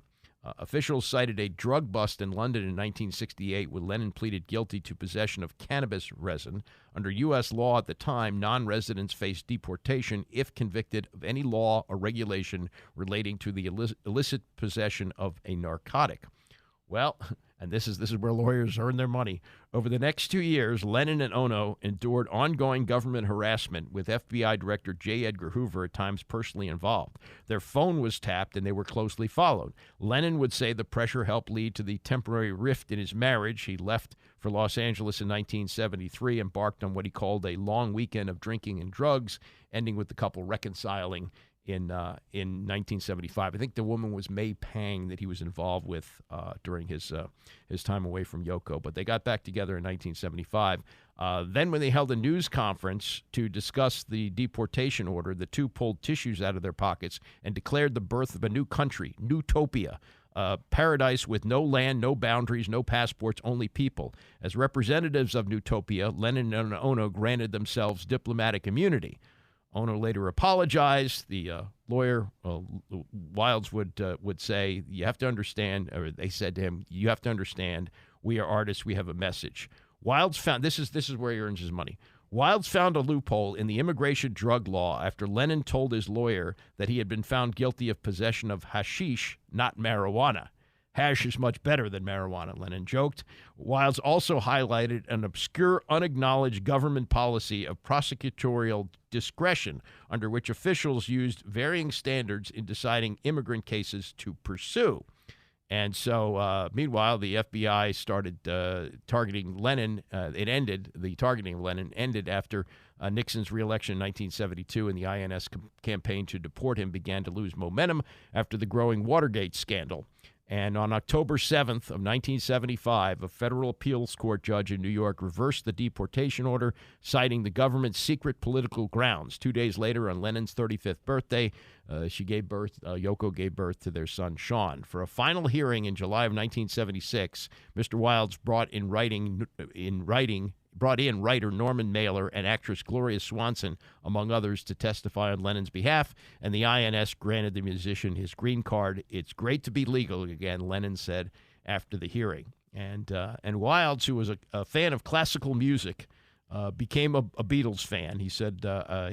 Officials cited a drug bust in London in 1968 when Lennon pleaded guilty to possession of cannabis resin. Under U.S. law at the time, non-residents faced deportation if convicted of any law or regulation relating to the illicit possession of a narcotic. Well, and this is where lawyers earn their money. Over the next 2 years, Lennon and Ono endured ongoing government harassment, with FBI Director J. Edgar Hoover at times personally involved. Their phone was tapped, and they were closely followed. Lennon would say the pressure helped lead to the temporary rift in his marriage. He left for Los Angeles in 1973, embarked on what he called a long weekend of drinking and drugs, ending with the couple reconciling in 1975. I think the woman was May Pang that he was involved with during his time away from Yoko. But they got back together in 1975. Then when they held a news conference to discuss the deportation order, the two pulled tissues out of their pockets and declared the birth of a new country, Newtopia, paradise with no land, no boundaries, no passports, only people. As representatives of Newtopia, Lennon and Ono granted themselves diplomatic immunity. Ono later apologized. The lawyer, Wildes, would say, you have to understand, or they said to him, you have to understand, we are artists, we have a message. Wildes found, this is where he earns his money. Wildes found a loophole in the immigration drug law after Lennon told his lawyer that he had been found guilty of possession of hashish, not marijuana. Hash is much better than marijuana, Lennon joked. Wildes also highlighted an obscure, unacknowledged government policy of prosecutorial discretion under which officials used varying standards in deciding immigrant cases to pursue. And so, meanwhile, the FBI started targeting Lennon. The targeting of Lennon ended after Nixon's reelection in 1972, and the INS campaign to deport him began to lose momentum after the growing Watergate scandal. And on October 7th of 1975, a federal appeals court judge in New York reversed the deportation order, citing the government's secret political grounds. 2 days later, on Lennon's 35th birthday, Yoko gave birth to their son, Sean. For a final hearing in July of 1976, Mr. Wildes brought in writer Norman Mailer and actress Gloria Swanson, among others, to testify on Lennon's behalf, and the INS granted the musician his green card. It's great to be legal again, Lennon said after the hearing. And Wildes, who was a fan of classical music, became a Beatles fan. He said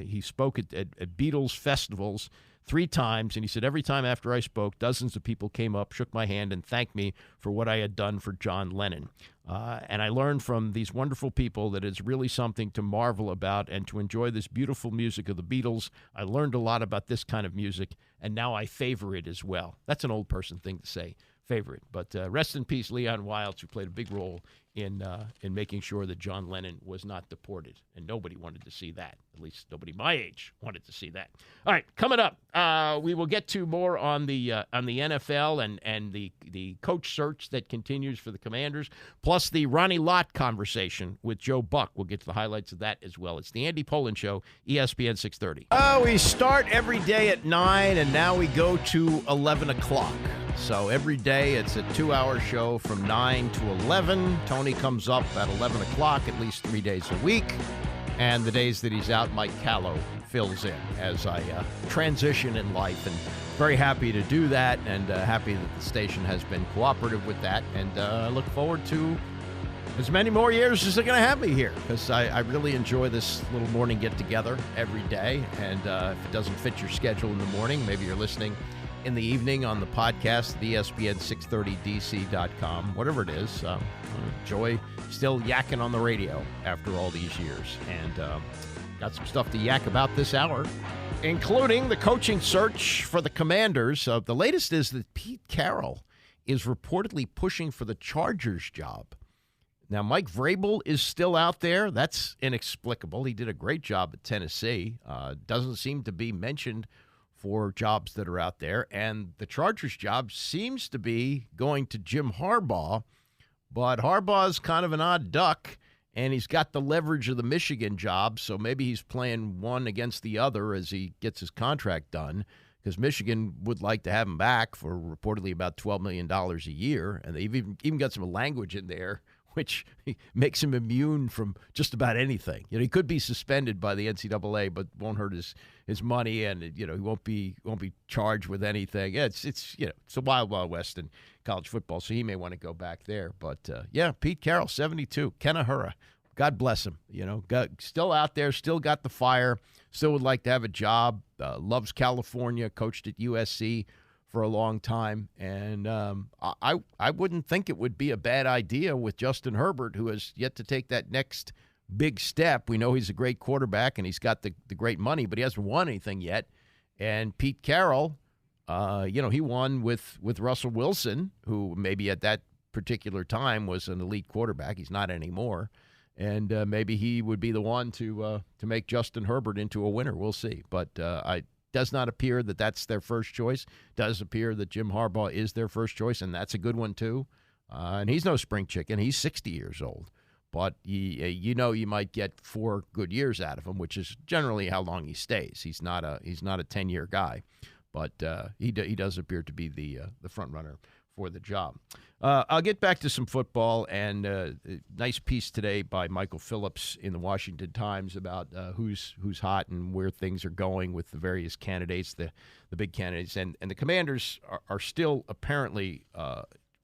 he spoke at Beatles festivals 3 times, and he said every time after I spoke, dozens of people came up, shook my hand, and thanked me for what I had done for John Lennon. And I learned from these wonderful people that it's really something to marvel about and to enjoy this beautiful music of the Beatles. I learned a lot about this kind of music, and now I favor it as well. That's an old person thing to say, favor it. But rest in peace, Leon Wildes, who played a big role in making sure that John Lennon was not deported, and nobody wanted to see that. At least nobody my age wanted to see that. All right, coming up, we will get to more on the NFL and the coach search that continues for the Commanders, plus the Ronnie Lott conversation with Joe Buck. We'll get to the highlights of that as well. It's the Andy Pollin Show, ESPN 630. We start every day at 9, and now we go to 11 o'clock. So every day it's a 2-hour show from 9 to 11. Tony comes up at 11 o'clock at least 3 days a week. And the days that he's out, Mike Callow fills in as I transition in life. And very happy to do that, and happy that the station has been cooperative with that. And I look forward to as many more years as they're going to have me here, because I really enjoy this little morning get-together every day. And if it doesn't fit your schedule in the morning, maybe you're listening in the evening on the podcast, the ESPN630dc.com, whatever it is. Enjoy still yakking on the radio after all these years. And got some stuff to yak about this hour, including the coaching search for the Commanders. The latest is that Pete Carroll is reportedly pushing for the Chargers job. Now, Mike Vrabel is still out there. That's inexplicable. He did a great job at Tennessee. Doesn't seem to be mentioned for jobs that are out there. And the Chargers job seems to be going to Jim Harbaugh. But Harbaugh's kind of an odd duck, and he's got the leverage of the Michigan job, so maybe he's playing one against the other as he gets his contract done, because Michigan would like to have him back for reportedly about $12 million a year, and they've even got some language in there which makes him immune from just about anything. You know, he could be suspended by the NCAA, but won't hurt his money, and he won't be charged with anything. Yeah, it's a wild west in college football, so he may want to go back there. But Pete Carroll, 72, Kenahura, God bless him. Still out there, still got the fire, still would like to have a job. Loves California, coached at USC for a long time, and I wouldn't think it would be a bad idea with Justin Herbert, who has yet to take that next big step. We know he's a great quarterback and he's got the great money, but he hasn't won anything yet. And Pete Carroll, he won with Russell Wilson, who maybe at that particular time was an elite quarterback. He's not anymore. And maybe he would be the one to make Justin Herbert into a winner. We'll see. But does not appear that that's their first choice. Does appear that Jim Harbaugh is their first choice, and that's a good one too. And he's no spring chicken. He's 60 years old. But you might get 4 good years out of him, which is generally how long he stays. He's not a 10-year guy, but he does appear to be the front runner for the job. I'll get back to some football, and a nice piece today by Michael Phillips in the Washington Times about who's hot and where things are going with the various candidates, the big candidates. And the Commanders are still apparently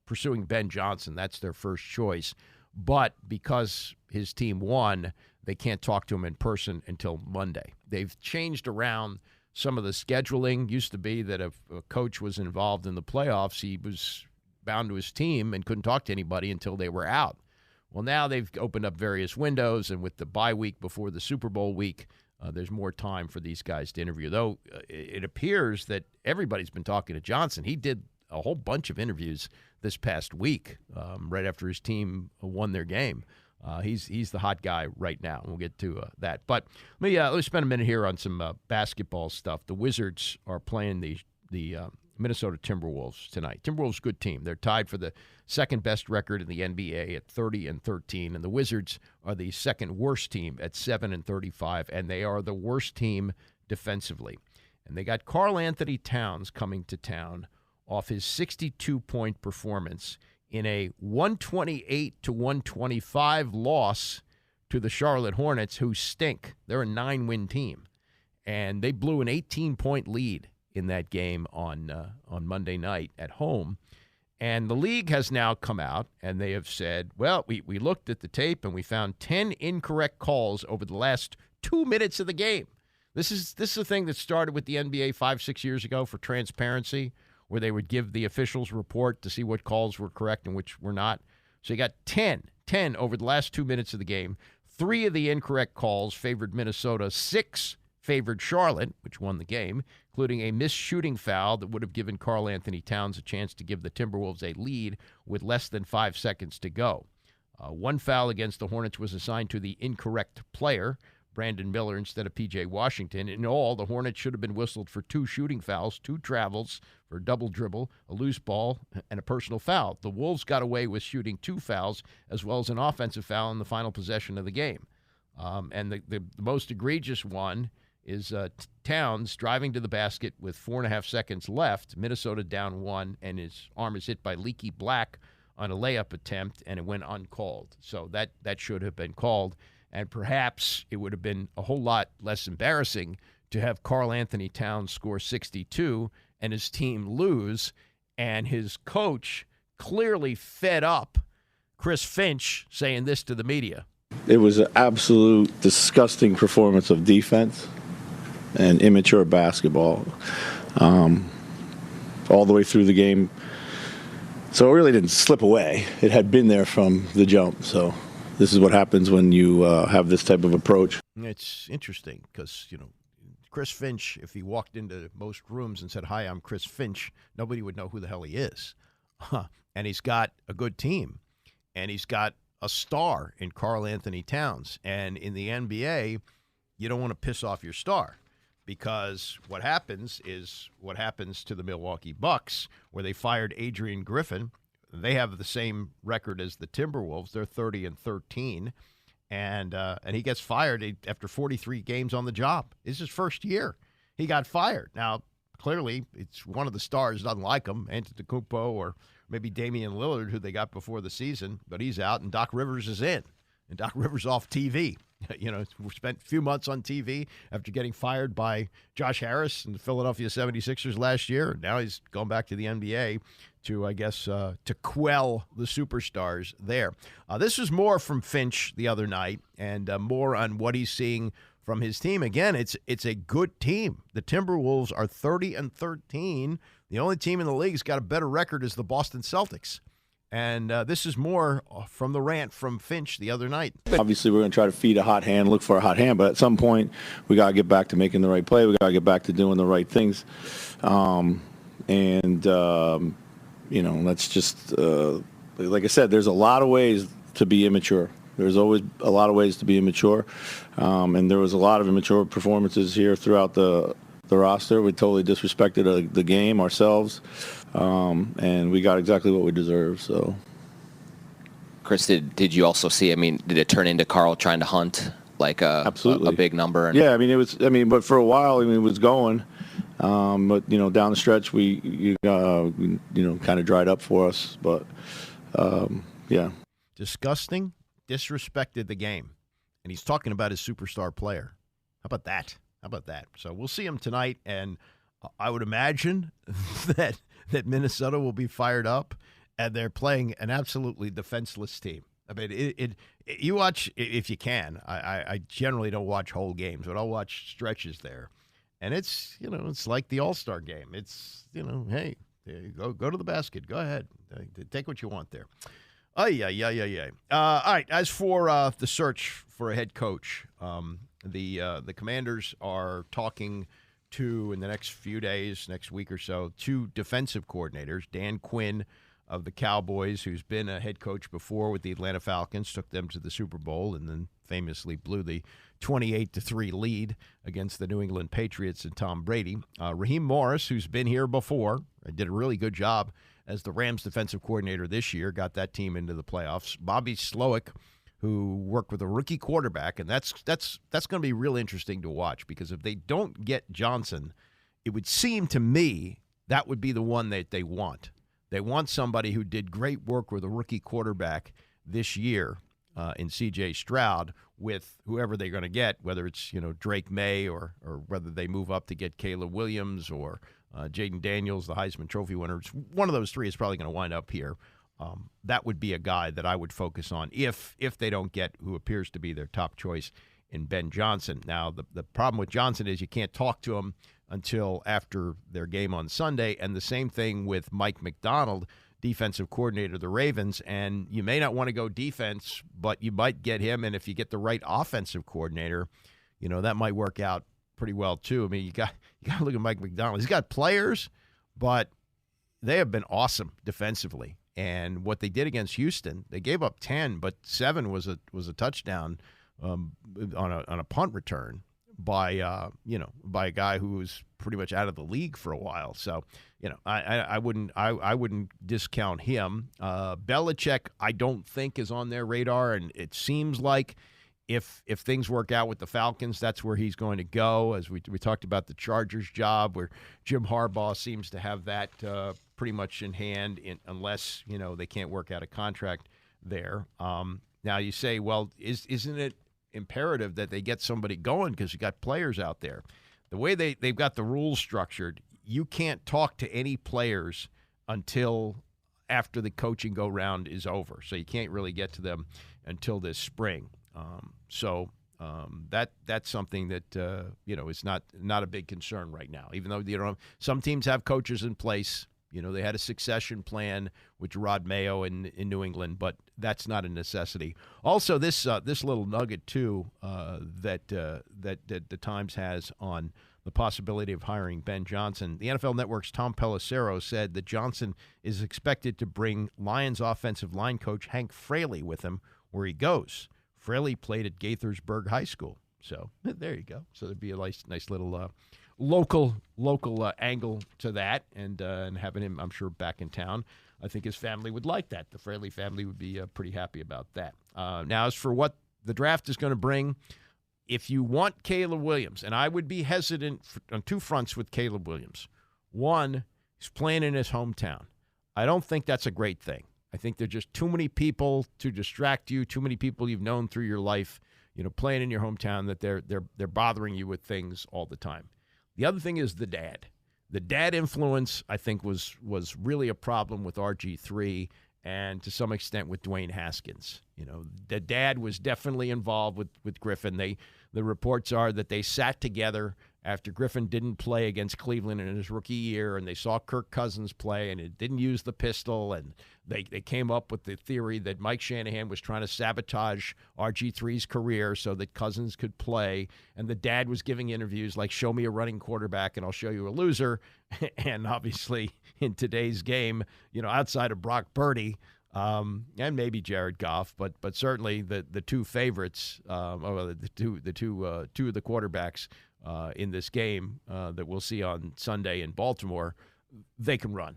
pursuing Ben Johnson. That's their first choice. But because his team won, they can't talk to him in person until Monday. They've changed around some of the scheduling. Used to be that if a coach was involved in the playoffs, he was bound to his team and couldn't talk to anybody until they were out. Well, now they've opened up various windows, and with the bye week before the Super Bowl week, there's more time for these guys to interview. Though it appears that everybody's been talking to Johnson. He did a whole bunch of interviews this past week, right after his team won their game. He's the hot guy right now. We'll get to that. But let me spend a minute here on some basketball stuff. The Wizards are playing the Minnesota Timberwolves tonight. Timberwolves, good team. They're tied for the second best record in the NBA at 30-13, and the Wizards are the second worst team at 7-35, and they are the worst team defensively. And they got Karl Anthony Towns coming to town off his 62-point performance in a 128-125 loss to the Charlotte Hornets, who stink. They're a 9-win team, and they blew an 18-point lead in that game on Monday night at home. And the league has now come out, and they have said, well, we looked at the tape, and we found 10 incorrect calls over the last 2 minutes of the game. This is a thing that started with the NBA 5-6 years ago for transparency, where they would give the officials a report to see what calls were correct and which were not. So you got 10 over the last 2 minutes of the game. 3 of the incorrect calls favored Minnesota. 6 favored Charlotte, which won the game, including a missed shooting foul that would have given Karl Anthony Towns a chance to give the Timberwolves a lead with less than 5 seconds to go. One foul against the Hornets was assigned to the incorrect player, Brandon Miller, instead of P.J. Washington. In all, the Hornets should have been whistled for 2 shooting fouls, 2 travels for a double dribble, a loose ball, and a personal foul. The Wolves got away with shooting 2 fouls as well as an offensive foul in the final possession of the game. And the most egregious one is Towns driving to the basket with 4.5 seconds left. Minnesota down 1, and his arm is hit by Leaky Black on a layup attempt, and it went uncalled. So that should have been called. And perhaps it would have been a whole lot less embarrassing to have Karl Anthony Towns score 62 and his team lose, and his coach clearly fed up Chris Finch saying this to the media. It was an absolute disgusting performance of defense and immature basketball all the way through the game. So it really didn't slip away. It had been there from the jump. So this is what happens when you have this type of approach. It's interesting because, Chris Finch, if he walked into most rooms and said, "Hi, I'm Chris Finch," nobody would know who the hell he is. And he's got a good team, and he's got a star in Karl Anthony Towns. And in the NBA, you don't want to piss off your star, because what happens is what happens to the Milwaukee Bucks, where they fired Adrian Griffin. They have the same record as the Timberwolves. They're 30-13, and he gets fired after 43 games on the job. It's his first year. He got fired. Now, clearly, it's one of the stars doesn't like him, Antetokounmpo or maybe Damian Lillard, who they got before the season, but he's out, and Doc Rivers is in, and Doc Rivers off TV. We spent a few months on TV after getting fired by Josh Harris and the Philadelphia 76ers last year. Now he's going back to the NBA to, I guess, to quell the superstars there. This was more from Finch the other night, and more on what he's seeing from his team. Again, it's a good team. The Timberwolves are 30-13. The only team in the league that's got a better record is the Boston Celtics. And this is more from the rant from Finch the other night. Obviously, we're going to try to feed a hot hand, look for a hot hand, but at some point, we got to get back to making the right play. We got to get back to doing the right things. That's just, like I said, there's a lot of ways to be immature. There's always a lot of ways to be immature. And there was a lot of immature performances here throughout the roster. We totally disrespected the game, ourselves, and we got exactly what we deserve. So, Chris, did you also see? Did it turn into Karl trying to hunt like a big number? Yeah, but for a while, it was going, but down the stretch, we kind of dried up for us. But yeah, disgusting, disrespected the game, and he's talking about his superstar player. How about that? So we'll see him tonight, and I would imagine that Minnesota will be fired up, and they're playing an absolutely defenseless team. You watch if you can. I generally don't watch whole games, but I'll watch stretches there, and it's like the All-Star game. It's hey, go to the basket, go ahead, take what you want there. All right. As for the search for a head coach, the Commanders are talking to, in the next few days, next week or so, 2 defensive coordinators. Dan Quinn of the Cowboys, who's been a head coach before with the Atlanta Falcons, took them to the Super Bowl and then famously blew the 28-3 lead against the New England Patriots and Tom Brady. Raheem Morris, who's been here before, did a really good job as the Rams defensive coordinator this year, got that team into the playoffs. Bobby Slowick, who worked with a rookie quarterback, and that's going to be real interesting to watch, because if they don't get Johnson, it would seem to me that would be the one that they want. They want somebody who did great work with a rookie quarterback this year in C.J. Stroud, with whoever they're going to get, whether it's Drake May or whether they move up to get Caleb Williams or Jaden Daniels, the Heisman Trophy winner. One of those 3 is probably going to wind up here. That would be a guy that I would focus on if they don't get who appears to be their top choice in Ben Johnson. Now, the problem with Johnson is you can't talk to him until after their game on Sunday, and the same thing with Mike McDonald, defensive coordinator of the Ravens, and you may not want to go defense, but you might get him, and if you get the right offensive coordinator, that might work out pretty well too. You got to look at Mike McDonald. He's got players, but they have been awesome defensively. And what they did against Houston, they gave up 10, but 7 was a touchdown on a punt return by a guy who was pretty much out of the league for a while. So I wouldn't discount him. Belichick, I don't think is on their radar, and it seems like if things work out with the Falcons, that's where he's going to go. As we talked about the Chargers job, where Jim Harbaugh seems to have that pretty much in hand, unless they can't work out a contract there. Now you say, well, isn't it imperative that they get somebody going because you got players out there? The way they've got the rules structured, you can't talk to any players until after the coaching go round is over. So you can't really get to them until this spring. That's something that is not a big concern right now. Even though some teams have coaches in place. They had a succession plan with Rod Mayo in New England, but that's not a necessity. Also, this little nugget too that the Times has on the possibility of hiring Ben Johnson. The NFL Network's Tom Pelissero said that Johnson is expected to bring Lions offensive line coach Hank Fraley with him where he goes. Fraley played at Gaithersburg High School, so there you go. So there'd be a nice little local angle to that, and having him, I'm sure, back in town. I think his family would like that. The Fraley family would be pretty happy about that. Now, as for what the draft is going to bring, if you want Caleb Williams, and I would be hesitant on two fronts with Caleb Williams. One, he's playing in his hometown. I don't think that's a great thing. I think there are just too many people to distract you, too many people you've known through your life, playing in your hometown, that they're bothering you with things all the time. The other thing is the dad. The dad influence, I think, was really a problem with RG3 and to some extent with Dwayne Haskins. The dad was definitely involved with Griffin. The reports are that they sat together after Griffin didn't play against Cleveland in his rookie year, and they saw Kirk Cousins play, and it didn't use the pistol, and they came up with the theory that Mike Shanahan was trying to sabotage RG3's career so that Cousins could play, and the dad was giving interviews like, show me a running quarterback and I'll show you a loser. And obviously in today's game, outside of Brock Purdy, and maybe Jared Goff, but certainly the two favorites, two of the quarterbacks in this game that we'll see on Sunday in Baltimore, they can run.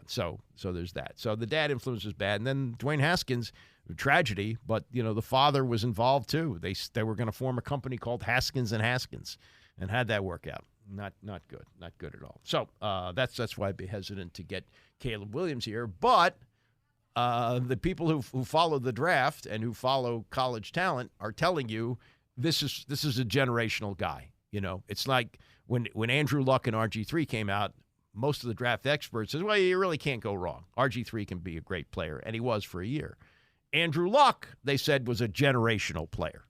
So there's that. So the dad influence is bad, and then Dwayne Haskins, tragedy, but the father was involved too. They were going to form a company called Haskins and Haskins, and had that work out. Not good at all. So that's why I'd be hesitant to get Caleb Williams here, but. The people who follow the draft and who follow college talent are telling you this is a generational guy. It's like when Andrew Luck and RG3 came out, most of the draft experts said, well, you really can't go wrong. RG3 can be a great player, and he was for a year. Andrew Luck, they said, was a generational player,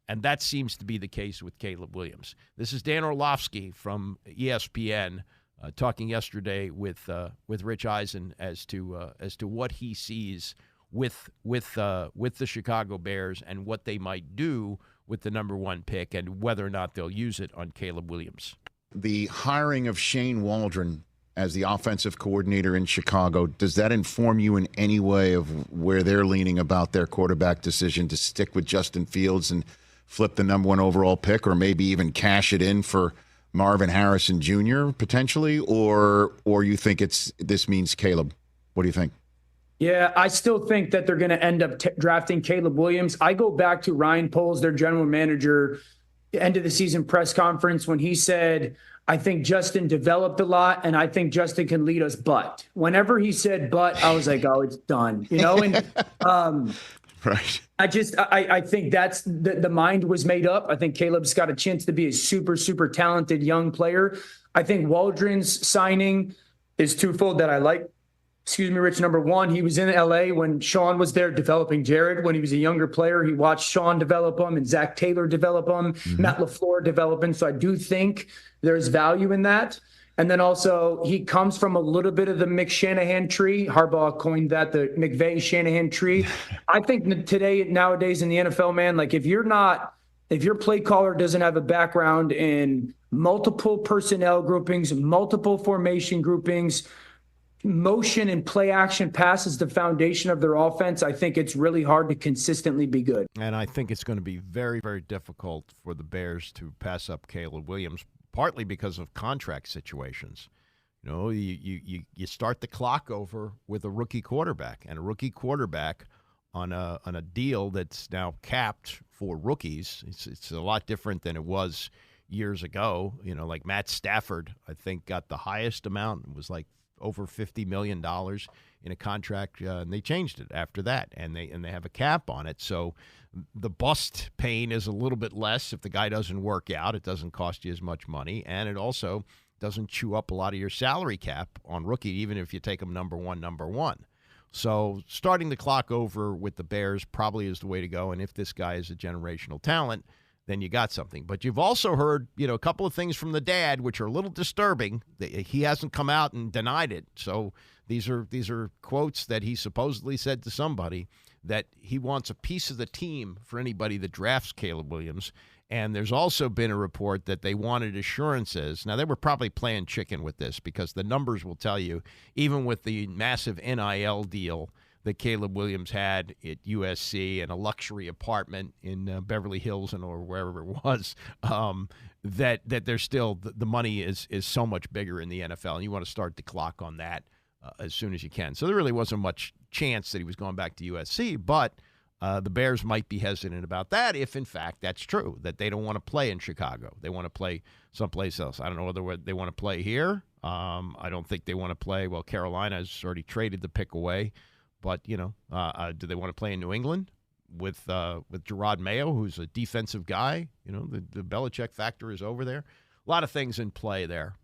and that seems to be the case with Caleb Williams. This is Dan Orlovsky from ESPN. Talking yesterday with Rich Eisen as to what he sees with the Chicago Bears and what they might do with the number 1 pick and whether or not they'll use it on Caleb Williams. The hiring of Shane Waldron as the offensive coordinator in Chicago, does that inform you in any way of where they're leaning about their quarterback decision to stick with Justin Fields and flip the number 1 overall pick, or maybe even cash it in for Marvin Harrison Jr. potentially, or you think this means Caleb? What do you think? Yeah, I still think that they're going to end up drafting Caleb Williams. I go back to Ryan Poles, their general manager, end of the season press conference when he said, I think Justin developed a lot, and I think Justin can lead us. But whenever he said but, I was like, oh, it's done. And right. I think that's the mind was made up. I think Caleb's got a chance to be a super, super talented young player. I think Waldron's signing is twofold that I like. Excuse me, Rich. Number 1, he was in LA when Sean was there developing Jared. When he was a younger player, he watched Sean develop him and Zach Taylor develop him, Matt LaFleur develop him. So I do think there's value in that. And then also he comes from a little bit of the Shanahan tree. Harbaugh coined that, the McVay-Shanahan tree. I think nowadays in the NFL, man, like if your play caller doesn't have a background in multiple personnel groupings, multiple formation groupings, motion and play action pass is the foundation of their offense, I think it's really hard to consistently be good. And I think it's going to be very, very difficult for the Bears to pass up Caleb Williams, partly because of contract situations. You know, you start the clock over with a rookie quarterback, and a rookie quarterback on a deal that's now capped for rookies. It's a lot different than it was years ago. You know, like Matt Stafford, I think, got the highest amount. It was like over $50 million in a contract, and they changed it after that, and they have a cap on it. So the bust pain is a little bit less if the guy doesn't work out. It doesn't cost you as much money, and it also doesn't chew up a lot of your salary cap on rookie, even if you take them number one. So starting the clock over with the Bears probably is the way to go, and if this guy is a generational talent, then you got something. But you've also heard, a couple of things from the dad, which are a little disturbing. He hasn't come out and denied it. So these are quotes that he supposedly said to somebody, that he wants a piece of the team for anybody that drafts Caleb Williams. And there's also been a report that they wanted assurances. Now, they were probably playing chicken with this, because the numbers will tell you, even with the massive NIL deal that Caleb Williams had at USC and a luxury apartment in Beverly Hills or wherever it was, that there's still the money is so much bigger in the NFL, and you want to start the clock on that as soon as you can. So there really wasn't much chance that he was going back to USC, but the Bears might be hesitant about that if, in fact, that's true, that they don't want to play in Chicago. They want to play someplace else. I don't know whether they want to play here. I don't think they want to play. Well, Carolina has already traded the pick away. But, do they want to play in New England with Gerard Mayo, who's a defensive guy? The Belichick factor is over there. A lot of things in play there.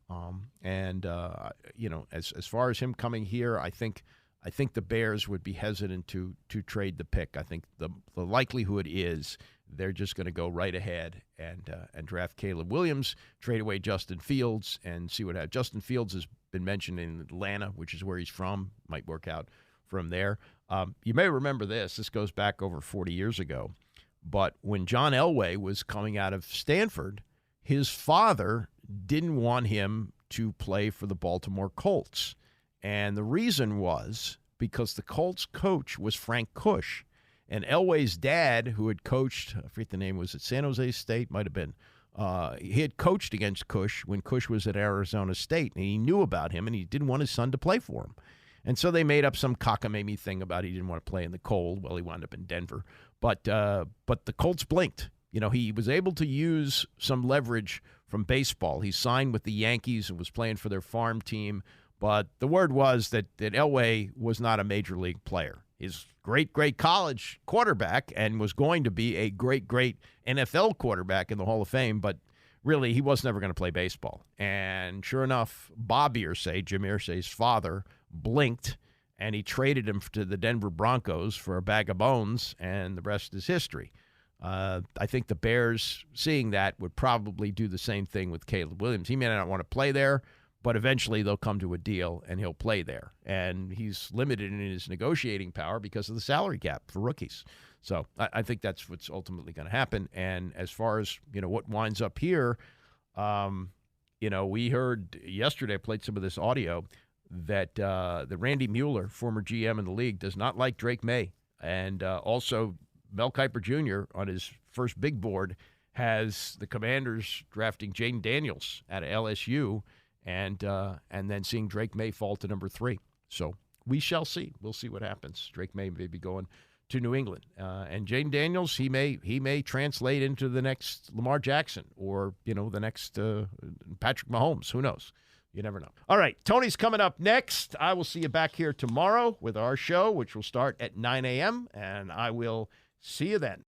As far as him coming here, I think the Bears would be hesitant to trade the pick. I think the likelihood is they're just going to go right ahead and draft Caleb Williams, trade away Justin Fields, and see what happens. Justin Fields has been mentioned in Atlanta, which is where he's from. Might work out from there. You may remember this. This goes back over 40 years ago. But when John Elway was coming out of Stanford, his father didn't want him to play for the Baltimore Colts. And the reason was because the Colts coach was Frank Kush. And Elway's dad, who had coached, I forget the name, was it San Jose State? Might have been. He had coached against Kush when Kush was at Arizona State. And he knew about him, and he didn't want his son to play for him. And so they made up some cockamamie thing about he didn't want to play in the cold. Well, he wound up in Denver. But the Colts blinked. He was able to use some leverage from baseball. He signed with the Yankees and was playing for their farm team. But the word was that Elway was not a major league player. He's great college quarterback and was going to be a great NFL quarterback in the Hall of Fame. But really, he was never going to play baseball. And sure enough, Bob Irsay, Jim Irsay's father, blinked, and he traded him to the Denver Broncos for a bag of bones, and the rest is history. I think the Bears, seeing that, would probably do the same thing with Caleb Williams. He may not want to play there, but eventually they'll come to a deal, and he'll play there. And he's limited in his negotiating power because of the salary cap for rookies. So I think that's what's ultimately going to happen. And as far as, what winds up here, we heard yesterday, I played some of this audio, that Randy Mueller, former GM in the league, does not like Drake May. And also Mel Kiper Jr. on his first big board has the Commanders drafting Jaden Daniels out of LSU and then seeing Drake May fall to number 3. So we shall see. We'll see what happens. Drake May be going to New England. And Jaden Daniels, he may translate into the next Lamar Jackson or, the next Patrick Mahomes. Who knows? You never know. All right, Tony's coming up next. I will see you back here tomorrow with our show, which will start at 9 a.m., and I will see you then.